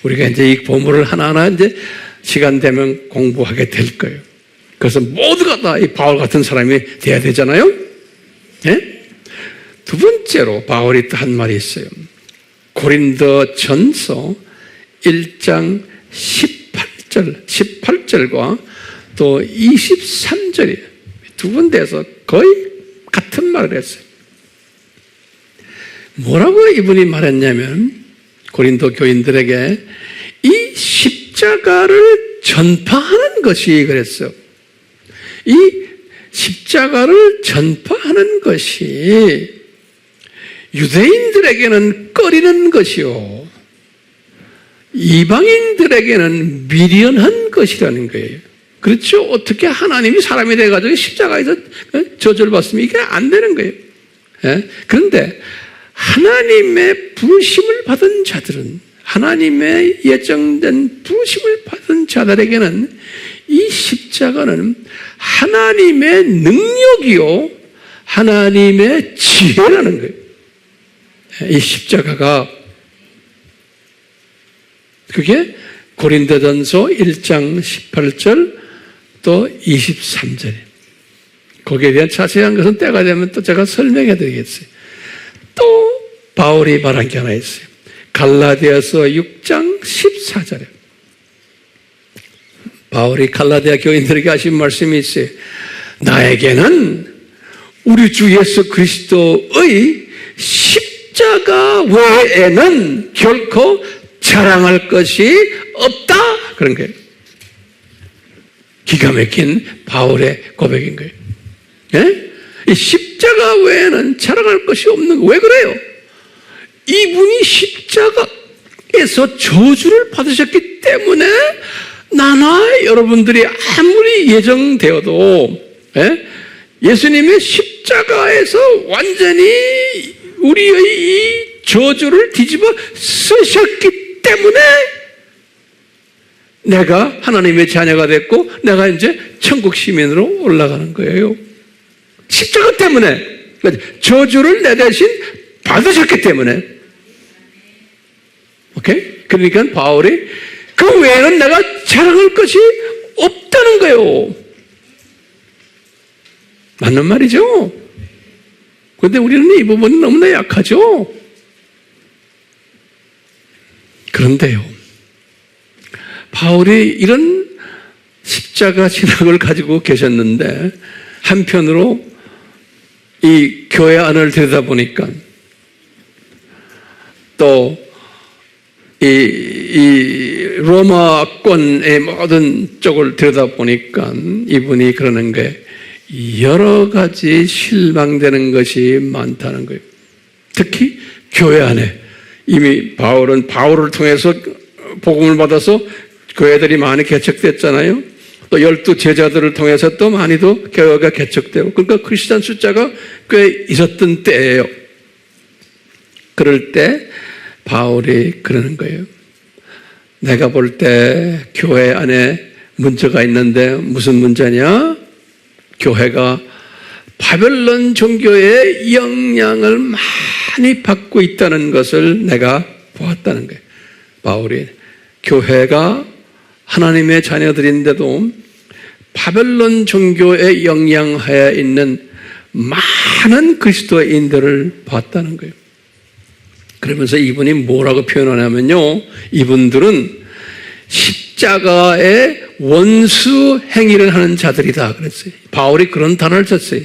우리가 이제 이 보물을 하나하나 이제 시간 되면 공부하게 될 거예요. 그래서 모두가 다 이 바울 같은 사람이 돼야 되잖아요. 두 번째로 바울이 또 한 말이 있어요. 고린도전서 1장 18절과 또 23절이에요. 두 군데에서 거의 같은 말을 했어요. 뭐라고 이분이 말했냐면 고린도 교인들에게 이 십자가를 전파하는 것이 그랬어요. 이 십자가를 전파하는 것이 유대인들에게는 꺼리는 것이요 이방인들에게는 미련한 것이라는 거예요. 그렇죠? 어떻게 하나님이 사람이 돼가지고 십자가에서 저주를 받으면 이게 안 되는 거예요. 그런데 하나님의 부르심을 받은 자들은, 하나님의 예정된 부르심을 받은 자들에게는 이 십자가는 하나님의 능력이요 하나님의 지혜라는 거예요. 이 십자가가 그게 고린도전서 1장 18절 또 23절. 거기에 대한 자세한 것은 때가 되면 또 제가 설명해 드리겠어요. 또 바울이 말한 게 하나 있어요. 갈라디아서 6장 14절에 바울이 갈라디아 교인들에게 하신 말씀이 있어요. 나에게는 우리 주 예수 그리스도의 십자가 외에는 결코 자랑할 것이 없다. 그런 거예요. 기가 막힌 바울의 고백인 거예요. 예? 이 십자가 외에는 자랑할 것이 없는 거. 왜 그래요? 이분이 십자가에서 저주를 받으셨기 때문에 나나 여러분들이 아무리 예정되어도 예수님의 십자가에서 완전히 우리의 이 저주를 뒤집어 쓰셨기 때문에 내가 하나님의 자녀가 됐고 내가 이제 천국 시민으로 올라가는 거예요. 십자가 때문에 저주를 내 대신 받으셨기 때문에. 오케이? 그러니까 바울이 그 외에는 내가 자랑할 것이 없다는 거예요. 맞는 말이죠? 그런데 우리는 이 부분이 너무나 약하죠? 그런데요, 바울이 이런 십자가 신학을 가지고 계셨는데 한편으로 이 교회 안을 들여다보니까 또 이 로마권의 모든 쪽을 들여다보니까 이분이 그러는 게 여러 가지 실망되는 것이 많다는 거예요. 특히 교회 안에 이미 바울은 바울을 통해서 복음을 받아서 교회들이 많이 개척됐잖아요. 또 12 제자들을 통해서 또 많이도 교회가 개척되고, 그러니까 크리스찬 숫자가 꽤 있었던 때예요. 그럴 때 바울이 그러는 거예요. 내가 볼 때 교회 안에 문제가 있는데 무슨 문제냐? 교회가 바벨론 종교의 영향을 많이 받고 있다는 것을 내가 보았다는 거예요. 바울이 교회가 하나님의 자녀들인데도 바벨론 종교의 영향하에 있는 많은 그리스도인들을 봤다는 거예요. 그러면서 이분이 뭐라고 표현하냐면요, 이분들은 십자가의 원수 행위를 하는 자들이다 그랬어요. 바울이 그런 단어를 썼어요.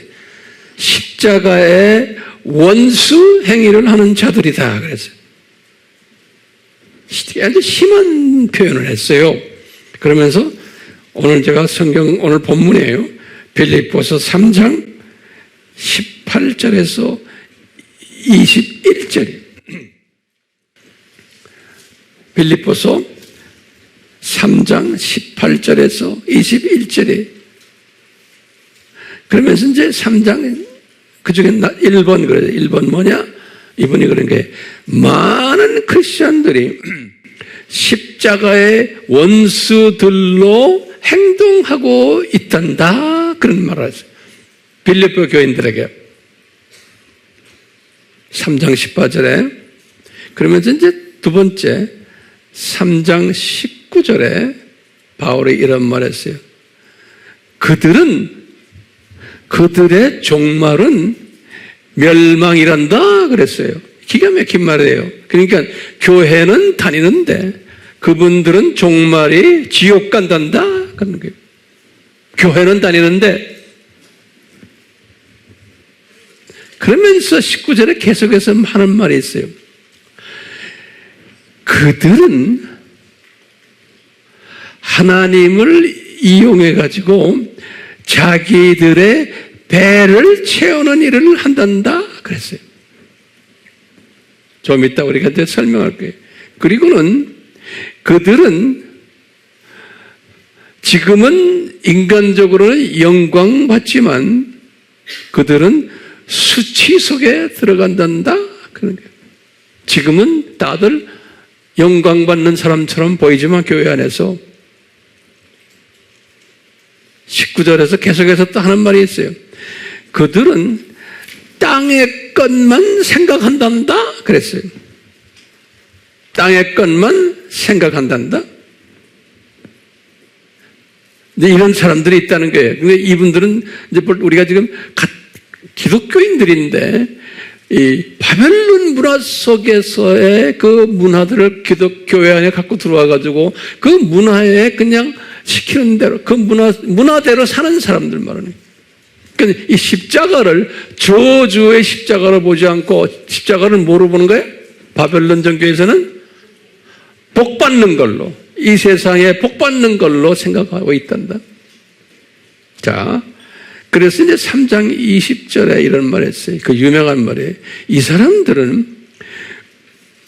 십자가의 원수 행위를 하는 자들이다 그랬어요. 아주 심한 표현을 했어요. 그러면서 오늘 제가 오늘 본문이에요. 빌립보서 3장 18절에서 21절이에요. 빌립보서 3장 18절에서 21절이에요. 그러면서 이제 3장, 그 중에 1번 그래요. 1번 뭐냐? 이분이 그런 게 많은 크리스천들이 십자가의 원수들로 행동하고 있단다. 그런 말을 했어요. 빌립보 교인들에게. 3장 18절에. 그러면서 이제 두 번째 3장 19절에 바울이 이런 말을 했어요. 그들의 종말은 멸망이란다 그랬어요. 기가 막힌 말이에요. 그러니까 교회는 다니는데 그분들은 종말이 지옥 간단다 그런 거예요. 교회는 다니는데 그러면서 19절에 계속해서 하는 말이 있어요. 그들은 하나님을 이용해 가지고 자기들의 배를 채우는 일을 한단다 그랬어요. 좀 이따 우리가 이제 설명할 거예요. 그리고는 그들은 지금은 인간적으로는 영광받지만 그들은 수치 속에 들어간단다 그런 거예요. 지금은 다들 영광받는 사람처럼 보이지만 교회 안에서 19절에서 계속해서 또 하는 말이 있어요. 그들은 땅의 것만 생각한단다 그랬어요. 땅의 것만 생각한단다. 이제 이런 사람들이 있다는 거예요. 근데 이분들은 이제 우리가 지금 기독교인들인데 이 바벨론 문화 속에서의 그 문화들을 기독교회 안에 갖고 들어와 가지고 그 문화에 그냥 시키는 대로 그 문화대로 사는 사람들 말하는. 그러니까 이 십자가를 저주의 십자가로 보지 않고 십자가를 뭐로 보는 거예요? 바벨론 종교에서는 복 받는 걸로, 이 세상에 복 받는 걸로 생각하고 있단다. 자, 그래서 이제 3장 20절에 이런 말을 했어요. 그 유명한 말이에요. 이 사람들은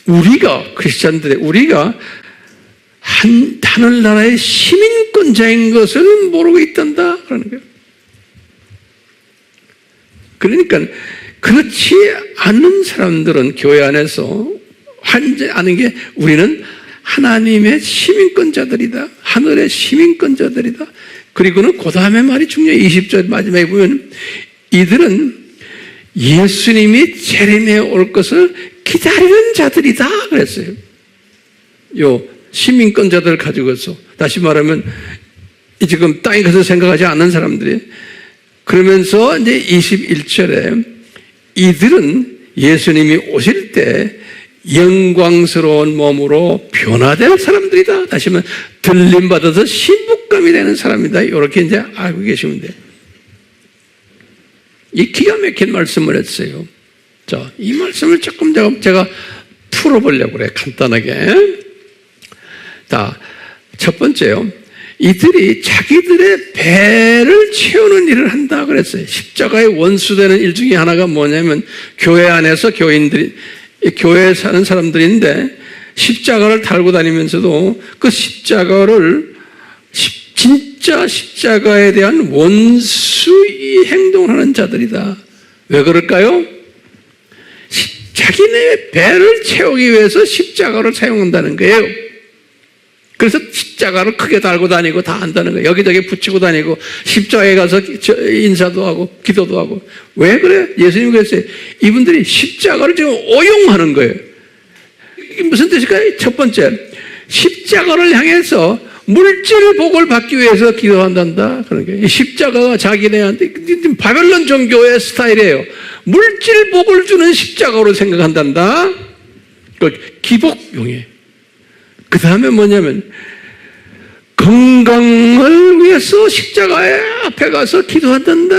우리가 크리스찬들의 우리가 하늘나라의 시민권자인 것을 모르고 있단다 그러는 거예요. 그러니까 그렇지 않은 사람들은 교회 안에서 아는 게 우리는 하나님의 시민권자들이다. 하늘의 시민권자들이다. 그리고는 그 다음에 말이 중요해요. 20절 마지막에 보면 이들은 예수님이 재림에 올 것을 기다리는 자들이다 그랬어요. 요 시민권자들을 가지고서 다시 말하면 지금 땅에 가서 생각하지 않는 사람들이 그러면서 이제 21절에 이들은 예수님이 오실 때 영광스러운 몸으로 변화될 사람들이다. 다시 말하면 들림받아서 신부감이 되는 사람이다. 이렇게 이제 알고 계시면 돼요. 이 기가 막힌 말씀을 했어요. 자, 이 말씀을 조금 제가 풀어보려고 그래요. 간단하게. 자, 첫 번째요. 이들이 자기들의 배를 채우는 일을 한다 그랬어요. 십자가의 원수되는 일 중에 하나가 뭐냐면 교회 안에서 교회에 사는 사람들인데 십자가를 달고 다니면서도 그 십자가를 진짜 십자가에 대한 원수의 행동을 하는 자들이다. 왜 그럴까요? 자기네 배를 채우기 위해서 십자가를 사용한다는 거예요. 그래서 십자가를 크게 달고 다니고 다 한다는 거예요. 여기저기 붙이고 다니고 십자가에 가서 인사도 하고 기도도 하고. 왜 그래? 예수님이 그랬어요. 이분들이 십자가를 지금 오용하는 거예요. 이게 무슨 뜻일까요? 첫 번째, 십자가를 향해서 물질 복을 받기 위해서 기도한단다. 그런 게 십자가가 자기네한테 바벨론 종교의 스타일이에요. 물질 복을 주는 십자가로 생각한단다. 그 기복용이에요. 그 다음에 뭐냐면 건강을 위해서 십자가에 앞에 가서 기도한단다.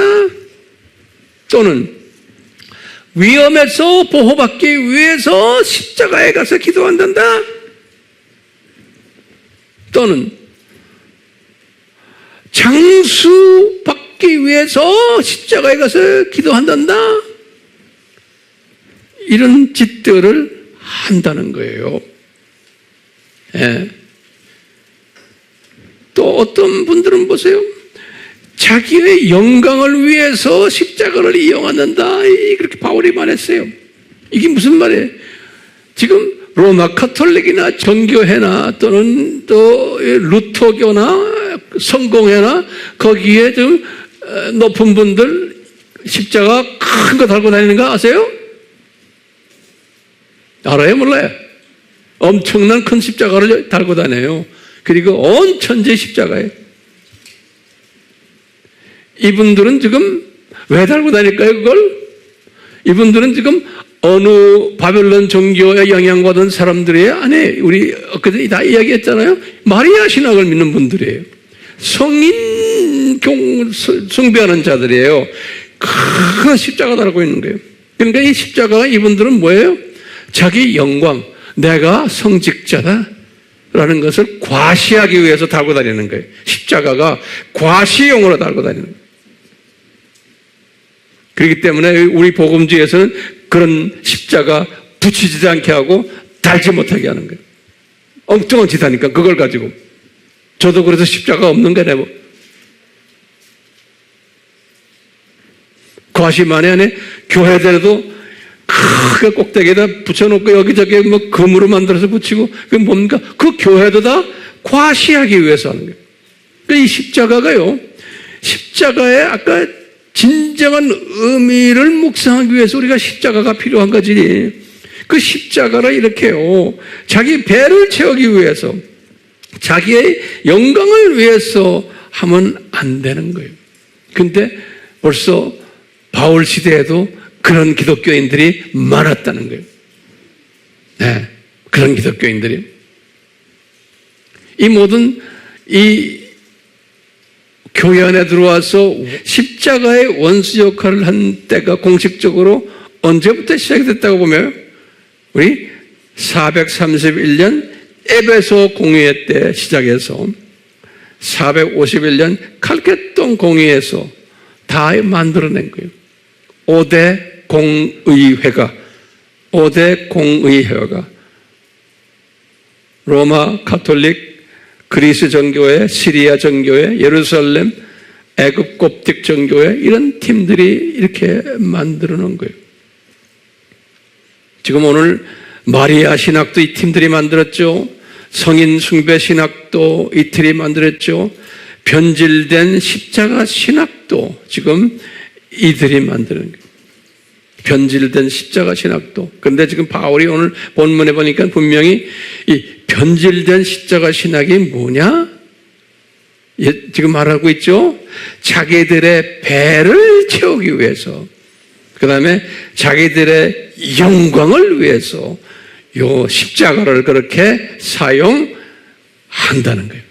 또는 위험에서 보호받기 위해서 십자가에 가서 기도한단다. 또는 장수 받기 위해서 십자가에 가서 기도한단다. 이런 짓들을 한다는 거예요. 예. 또 어떤 분들은 보세요. 자기의 영광을 위해서 십자가를 이용한다. 그렇게 바울이 말했어요. 이게 무슨 말이에요? 지금 로마 카톨릭이나 정교회나 또는 또 루터교나 성공회나 거기에 좀 높은 분들 십자가 큰 거 달고 다니는 거 아세요? 알아요? 몰라요? 엄청난 큰 십자가를 달고 다녀요. 그리고 온 천지 십자가예요. 이분들은 지금 왜 달고 다닐까요? 그걸? 이분들은 지금 어느 바벨론 종교에 영향받은 사람들의 안에 우리 엊그제 다 이야기했잖아요. 마리아 신학을 믿는 분들이에요. 성인 숭배하는 자들이에요. 큰 십자가 달고 있는 거예요. 그러니까 이 십자가가 이분들은 뭐예요? 자기 영광, 내가 성직자다 라는 것을 과시하기 위해서 달고 다니는 거예요. 십자가가 과시용으로 달고 다니는 거예요. 그렇기 때문에 우리 복음주의에서는 그런 십자가 붙이지도 않게 하고 달지 못하게 하는 거예요. 엉뚱한 짓 하니까 그걸 가지고. 저도 그래서 십자가 없는 거네 뭐. 과시만에 안에 교회들도 크게 꼭대기에다 붙여놓고 여기저기 뭐 금으로 만들어서 붙이고 그게 뭡니까? 그 교회도 다 과시하기 위해서 하는 거예요. 그러니까 이 십자가가요. 십자가의 아까 진정한 의미를 묵상하기 위해서 우리가 십자가가 필요한 거지. 그 십자가를 이렇게요. 자기 배를 채우기 위해서 자기의 영광을 위해서 하면 안 되는 거예요. 근데 벌써 바울 시대에도 그런 기독교인들이 많았다는 거예요. 네, 그런 기독교인들이. 이 모든 이 교회 안에 들어와서 십자가의 원수 역할을 한 때가 공식적으로 언제부터 시작이 됐다고 보면 우리 431년 에베소 공의회 때 시작해서 451년 칼케돈 공의회에서 다 만들어낸 거예요. 5대 공의회가 로마 가톨릭, 그리스 정교회, 시리아 정교회, 예루살렘, 애굽 koptic 정교회 이런 팀들이 이렇게 만들어 놓은 거예요. 지금 오늘 마리아 신학도 이 팀들이 만들었죠. 성인 숭배 신학도 이 팀이 만들었죠. 변질된 십자가 신학도 지금 이들이 만드는 거예요. 변질된 십자가 신학도. 그런데 지금 바울이 오늘 본문에 보니까 분명히 이 변질된 십자가 신학이 뭐냐? 지금 말하고 있죠? 자기들의 배를 채우기 위해서, 그 다음에 자기들의 영광을 위해서 요 십자가를 그렇게 사용한다는 거예요.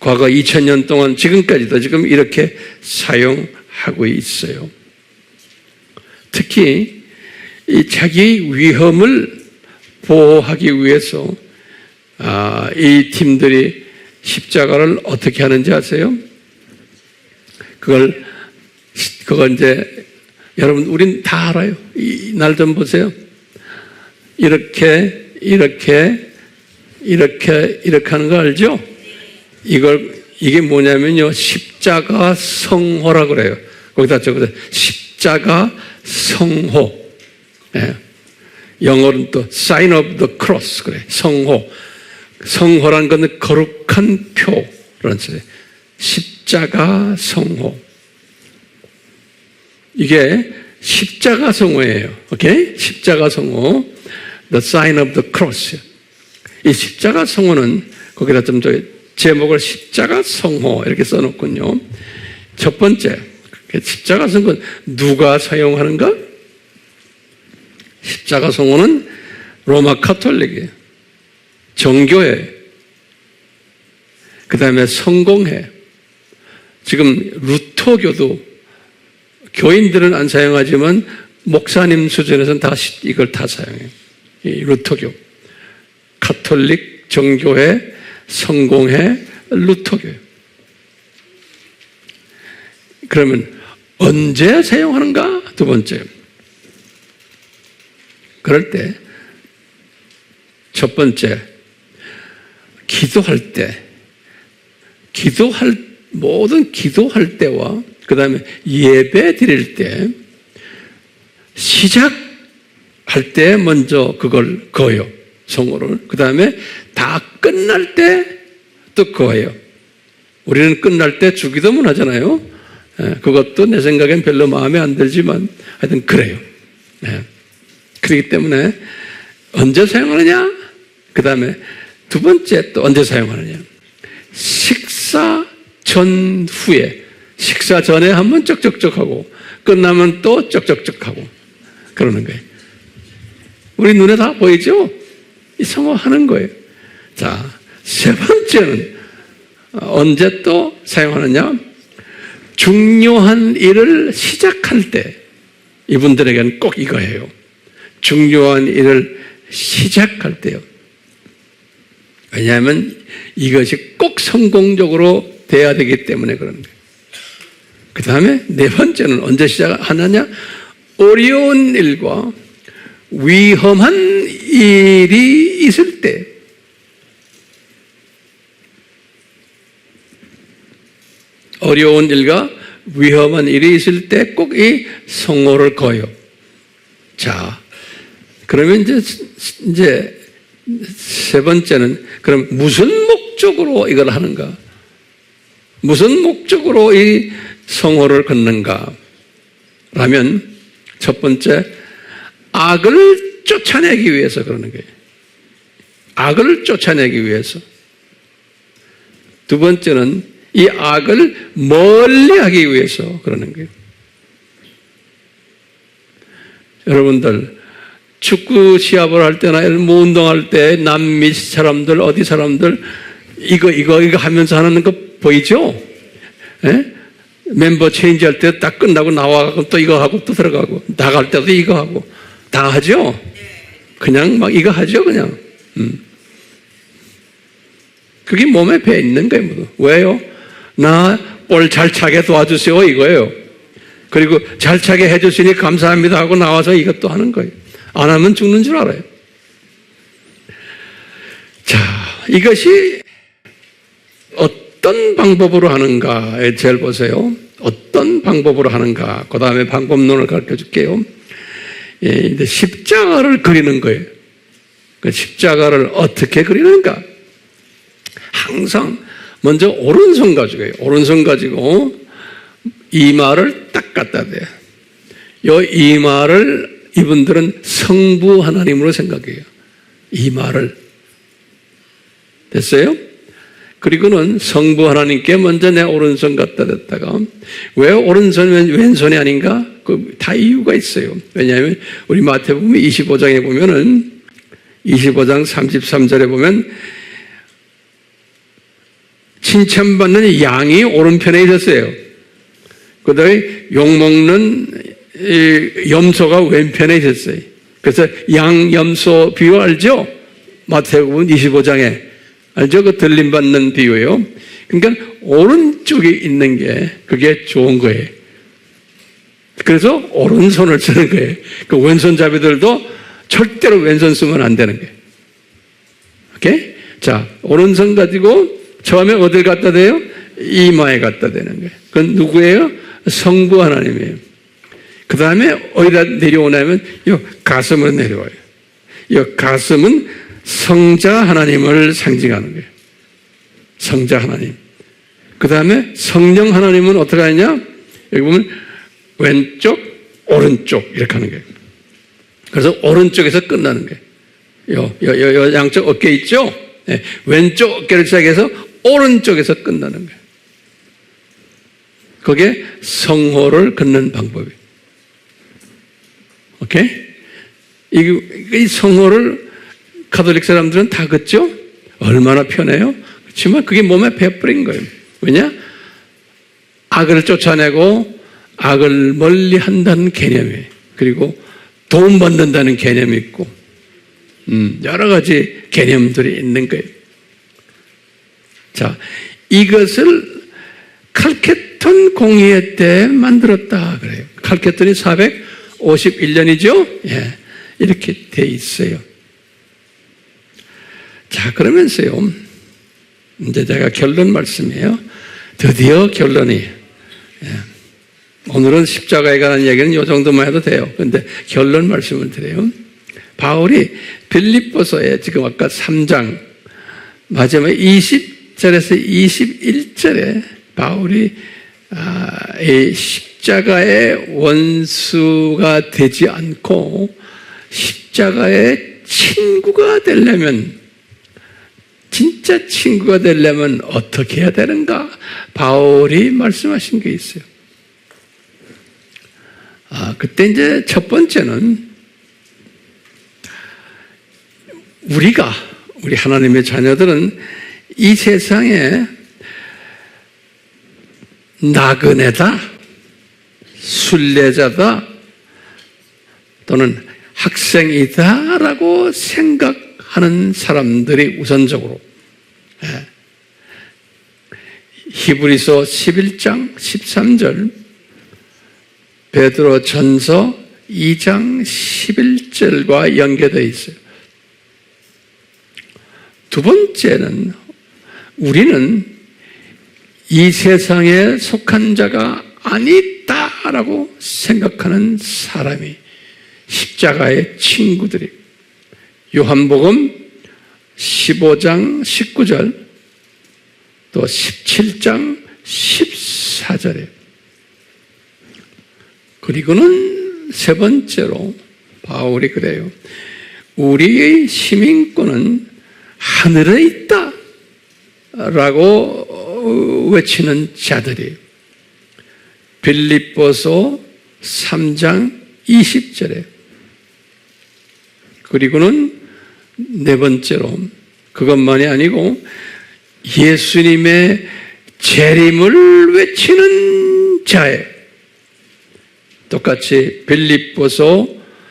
과거 2000년 동안 지금까지도 지금 이렇게 사용하고 있어요. 특히 이 자기 위험을 보호하기 위해서 이 팀들이 십자가를 어떻게 하는지 아세요? 그걸 이제 여러분 우린 다 알아요. 이 날 좀 보세요. 이렇게 하는 거 알죠? 이게 뭐냐면요. 십자가 성호라고 그래요. 거기다 적어서 십자가 성호. 예. 영어로는 또 sign of the cross 그래. 성호. 성호라는 건 거룩한 표라는 뜻이에요. 십자가 성호. 이게 십자가 성호예요. 오케이? 십자가 성호. The sign of the cross. 이 십자가 성호는 거기다 좀 제목을 십자가 성호 이렇게 써놓군요. 첫 번째, 십자가 성호는 누가 사용하는가? 십자가 성호는 로마 가톨릭이에요. 정교회, 그 다음에 성공회, 지금 루터교도 교인들은 안 사용하지만 목사님 수준에서는 이걸 다 사용해요. 이 루터교, 가톨릭, 정교회, 성공회, 루터교. 그러면 언제 사용하는가? 두 번째. 그럴 때, 첫 번째, 모든 기도할 때와 그 다음에 예배 드릴 때 시작할 때 먼저 그걸 거요. 성호를. 그 다음에 다 끝날 때 또 거예요. 우리는 끝날 때 주기도문 하잖아요. 그것도 내 생각엔 별로 마음에 안 들지만 하여튼 그래요. 그렇기 때문에 언제 사용하느냐? 그 다음에 두 번째 또 언제 사용하느냐? 식사 전후에 식사 전에 한번 쩍쩍쩍하고 끝나면 또 쩍쩍쩍하고 그러는 거예요. 우리 눈에 다 보이죠? 이 성호하는 거예요. 자, 세 번째는 언제 또 사용하느냐? 중요한 일을 시작할 때 이분들에게는 꼭 이거예요. 중요한 일을 시작할 때요. 왜냐하면 이것이 꼭 성공적으로 돼야 되기 때문에 그런 거예요. 그 다음에 네 번째는 언제 시작하느냐? 어려운 일과 위험한 일이 있을 때. 어려운 일과 위험한 일이 있을 때 꼭 이 성호를 거요. 자, 그러면 이제 세 번째는 그럼 무슨 목적으로 이걸 하는가? 무슨 목적으로 이 성호를 걷는가? 라면 첫 번째, 악을 쫓아내기 위해서 그러는 거예요. 악을 쫓아내기 위해서. 두 번째는 이 악을 멀리하기 위해서 그러는 거예요. 여러분들 축구 시합을 할 때나 뭐 운동할 때 남미 사람들 어디 사람들 이거 하면서 하는 거 보이죠? 예? 멤버 체인지 할 때 딱 끝나고 나와가고 또 이거 하고 또 들어가고 나갈 때도 이거 하고 다 하죠? 그냥 막 이거 하죠 그냥. 그게 몸에 배 있는 거예요. 모두. 왜요? 나 볼 잘 차게 도와주세요 이거예요. 그리고 잘 차게 해주시니 감사합니다 하고 나와서 이것도 하는 거예요. 안 하면 죽는 줄 알아요. 자, 이것이 어떤 방법으로 하는가에 제일 보세요. 어떤 방법으로 하는가. 그 다음에 방법론을 가르쳐 줄게요. 예, 이제 십자가를 그리는 거예요. 그 십자가를 어떻게 그리는가? 항상 먼저 오른손 가지고 해요. 오른손 가지고 이마를 딱 갖다 대요. 이 이마를 이분들은 성부 하나님으로 생각해요. 이마를. 됐어요? 그리고는 성부 하나님께 먼저 내 오른손 갖다 댔다가 왜 오른손 왼손이 아닌가? 그 다 이유가 있어요. 왜냐하면 우리 마태복음 25장에 보면은 25장 33절에 보면 칭찬받는 양이 오른편에 있었어요. 그 다음에 욕먹는 염소가 왼편에 있었어요. 그래서 양, 염소 비유 알죠? 마태복음 25장에. 알죠? 그 들림받는 비유예요. 그러니까 오른쪽에 있는 게 그게 좋은 거예요. 그래서 오른손을 쓰는 거예요. 그 왼손잡이들도 절대로 왼손 쓰면 안 되는 거예요. 오케이? 자, 오른손 가지고 처음에 어딜 갖다 대요? 이마에 갖다 대는 거예요. 그건 누구예요? 성부 하나님이에요. 그 다음에 어디다 내려오냐면 이 가슴으로 내려와요. 이 가슴은 성자 하나님을 상징하는 거예요. 성자 하나님. 그 다음에 성령 하나님은 어떻게 하냐? 여기 보면 왼쪽, 오른쪽 이렇게 하는 거예요. 그래서 오른쪽에서 끝나는 거예요. 요 양쪽 어깨 있죠? 네. 왼쪽 어깨를 시작해서 오른쪽에서 끝나는 거예요. 그게 성호를 걷는 방법이에요. 오케이? 이 성호를 가톨릭 사람들은 다 걷죠? 얼마나 편해요? 그렇지만 그게 몸에 배뿌린 거예요. 왜냐? 악을 쫓아내고 악을 멀리 한다는 개념이에요. 그리고 도움 받는다는 개념이 있고 여러 가지 개념들이 있는 거예요. 자, 이것을 칼케톤 공의회 때 만들었다 그래요. 칼케톤이 451년이죠? 예, 이렇게 돼 있어요. 자, 그러면서요, 이제 제가 결론 말씀이에요. 드디어 결론이, 예, 오늘은 십자가에 관한 얘기는 이 정도만 해도 돼요. 그런데 결론 말씀을 드려요. 바울이 빌립보서에 지금 아까 3장 마지막에 20절에서 21절에 바울이 이 십자가의 원수가 되지 않고 십자가의 친구가 되려면 진짜 친구가 되려면 어떻게 해야 되는가? 바울이 말씀하신 게 있어요. 그때 이제 첫 번째는 우리 하나님의 자녀들은 이 세상에 나그네다, 순례자다, 또는 학생이다라고 생각하는 사람들이 우선적으로, 히브리서 11장 13절, 베드로 전서 2장 11절과 연계되어 있어요. 두 번째는 우리는 이 세상에 속한 자가 아니다라고 생각하는 사람이 십자가의 친구들이, 요한복음 15장 19절 또 17장 14절에, 그리고는 세 번째로 바울이 그래요. 우리의 시민권은 하늘에 있다 라고 외치는 자들이, 빌립보서 3장 20절에, 그리고는 네 번째로 그것만이 아니고 예수님의 재림을 외치는 자에, 똑같이 빌립보서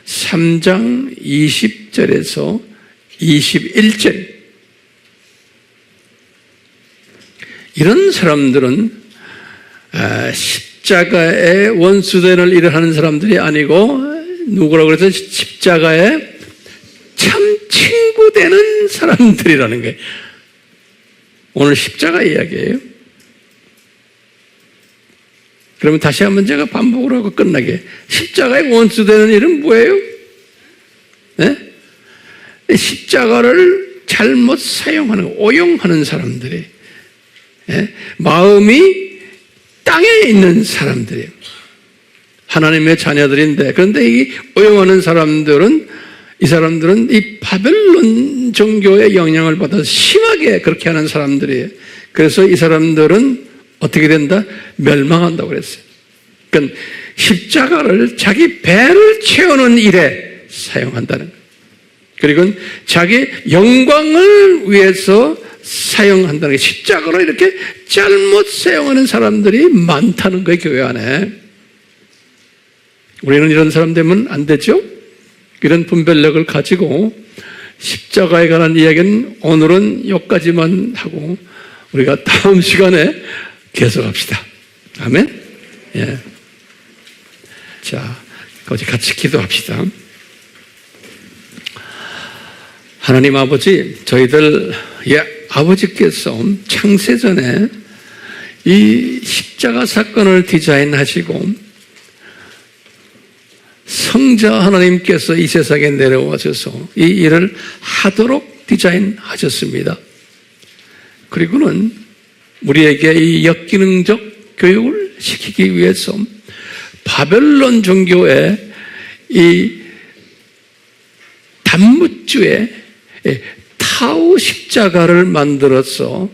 3장 20절에서 21절, 이런 사람들은 십자가의 원수되는 일을 하는 사람들이 아니고 누구라고 그래서 십자가의 참 친구 되는 사람들이라는 거예요. 오늘 십자가 이야기예요. 그러면 다시 한번 제가 반복을 하고 끝나게, 십자가의 원수되는 일은 뭐예요? 네? 십자가를 잘못 사용하는, 오용하는 사람들이, 마음이 땅에 있는 사람들이에요. 하나님의 자녀들인데, 그런데 이 오용하는 사람들은, 이 사람들은 이 바벨론 종교의 영향을 받아서 심하게 그렇게 하는 사람들이에요. 그래서 이 사람들은 어떻게 된다? 멸망한다고 그랬어요. 그러니까 십자가를 자기 배를 채우는 일에 사용한다는 거예요. 그리고 자기 영광을 위해서 사용한다는 거예요. 십자가로 이렇게 잘못 사용하는 사람들이 많다는 거예요, 교회 안에. 우리는 이런 사람 되면 안 되죠? 이런 분별력을 가지고 십자가에 관한 이야기는 오늘은 여기까지만 하고 우리가 다음 시간에 계속합시다. 아멘? 예. 자, 같이 기도합시다. 하나님 아버지, 저희들, 아버지께서 창세전에 이 십자가 사건을 디자인하시고 성자 하나님께서 이 세상에 내려와셔서 이 일을 하도록 디자인하셨습니다. 그리고는 우리에게 이 역기능적 교육을 시키기 위해서 바벨론 종교의 이 단무주의 타우 십자가를 만들어서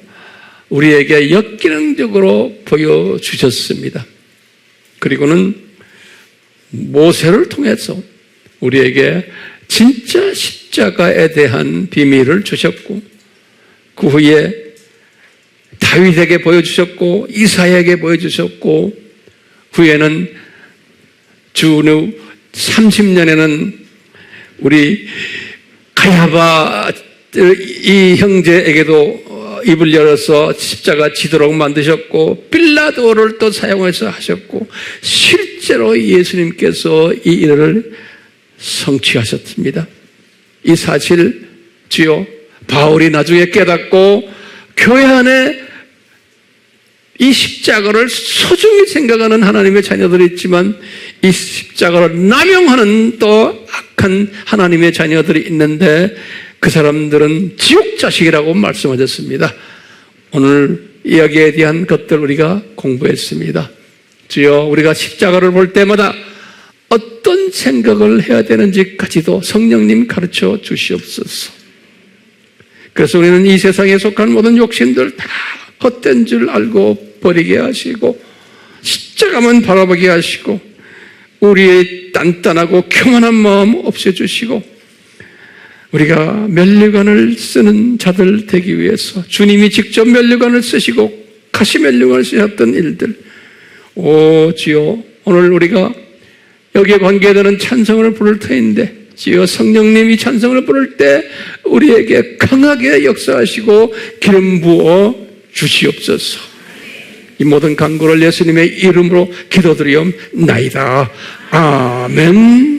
우리에게 역기능적으로 보여주셨습니다. 그리고는 모세를 통해서 우리에게 진짜 십자가에 대한 비밀을 주셨고, 그 후에 다윗에게 보여주셨고, 이사야에게 보여주셨고, 후에는 주 30년에는 우리 가야바 이 형제에게도 입을 열어서 십자가 지도록 만드셨고, 빌라도를 또 사용해서 하셨고, 실제로 예수님께서 이 일을 성취하셨습니다. 이 사실 주여, 바울이 나중에 깨닫고 교회 안에 이 십자가를 소중히 생각하는 하나님의 자녀들이 있지만 이 십자가를 남용하는 또 악한 하나님의 자녀들이 있는데 그 사람들은 지옥 자식이라고 말씀하셨습니다. 오늘 이야기에 대한 것들 우리가 공부했습니다. 주여, 우리가 십자가를 볼 때마다 어떤 생각을 해야 되는지까지도 성령님 가르쳐 주시옵소서. 그래서 우리는 이 세상에 속한 모든 욕심들 다 헛된 줄 알고 버리게 하시고 십자가만 바라보게 하시고 우리의 단단하고 교만한 마음 없애주시고 우리가 면류관을 쓰는 자들 되기 위해서 주님이 직접 면류관을 쓰시고 가시 면류관을 쓰셨던 일들, 오 주여, 오늘 우리가 여기에 관계되는 찬송을 부를 터인데 주여 성령님이 찬송을 부를 때 우리에게 강하게 역사하시고 기름 부어 주시옵소서. 이 모든 간구를 예수님의 이름으로 기도드리옵나이다. 아멘.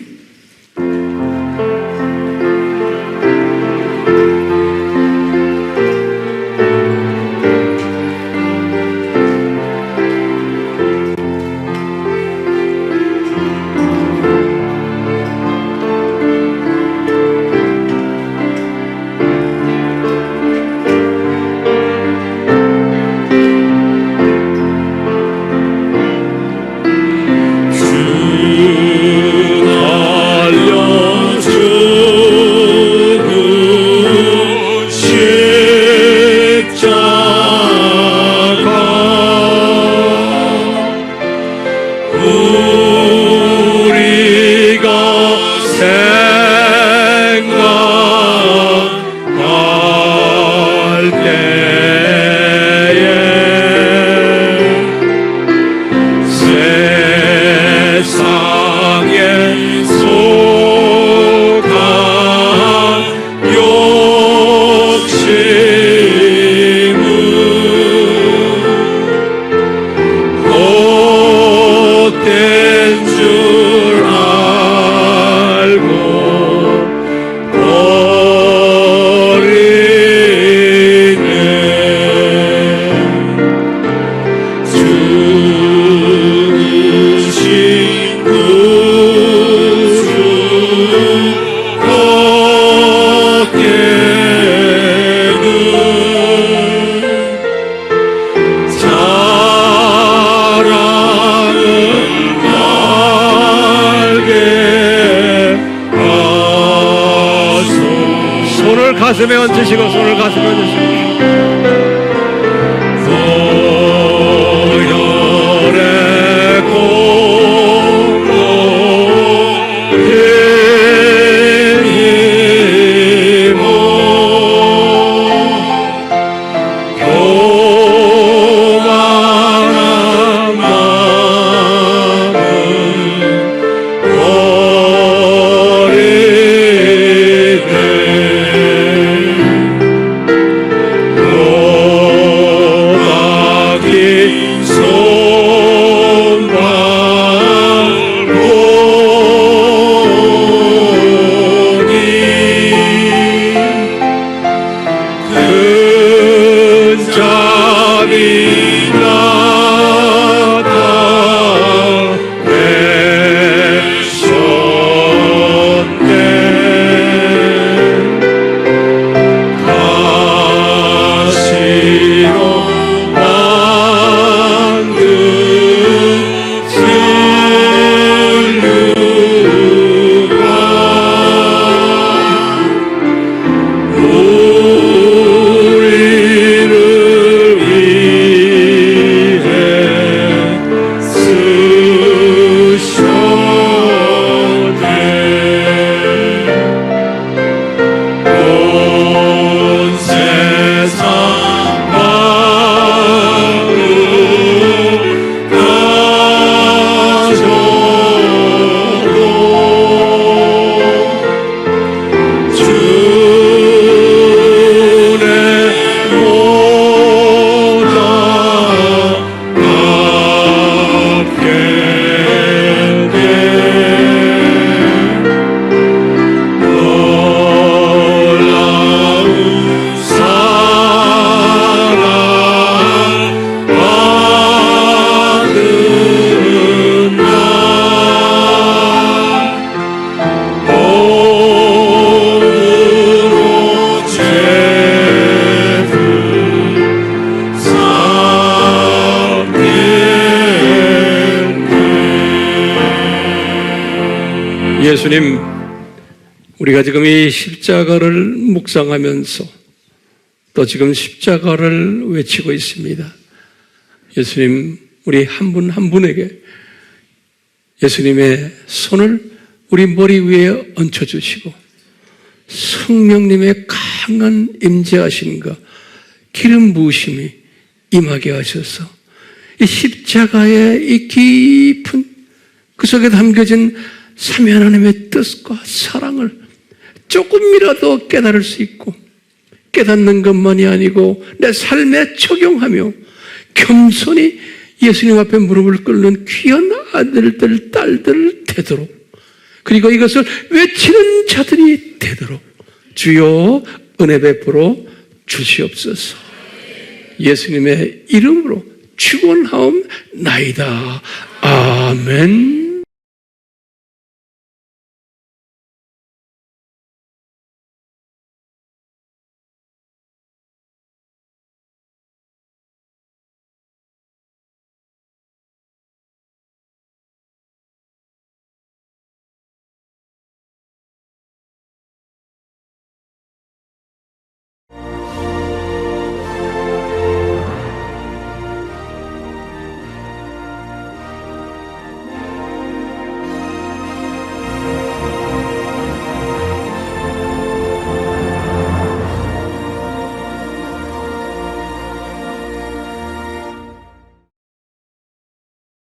가슴에 얹으시고 손을 가슴에 얹으시고 고혈의 공로의 힘으로 교만한 마음을 예수님, 우리가 지금 이 십자가를 묵상하면서 또 지금 십자가를 외치고 있습니다. 예수님, 우리 한 분 한 분에게 예수님의 손을 우리 머리 위에 얹혀주시고 성령님의 강한 임재하심과 기름 부으심이 임하게 하셔서 이 십자가의 이 깊은 그 속에 담겨진 삼위 하나님의 뜻과 사랑을 조금이라도 깨달을 수 있고, 깨닫는 것만이 아니고 내 삶에 적용하며 겸손히 예수님 앞에 무릎을 꿇는 귀한 아들들, 딸들 되도록, 그리고 이것을 외치는 자들이 되도록 주여 은혜 베풀어 주시옵소서. 예수님의 이름으로 축원하옵나이다. 아멘.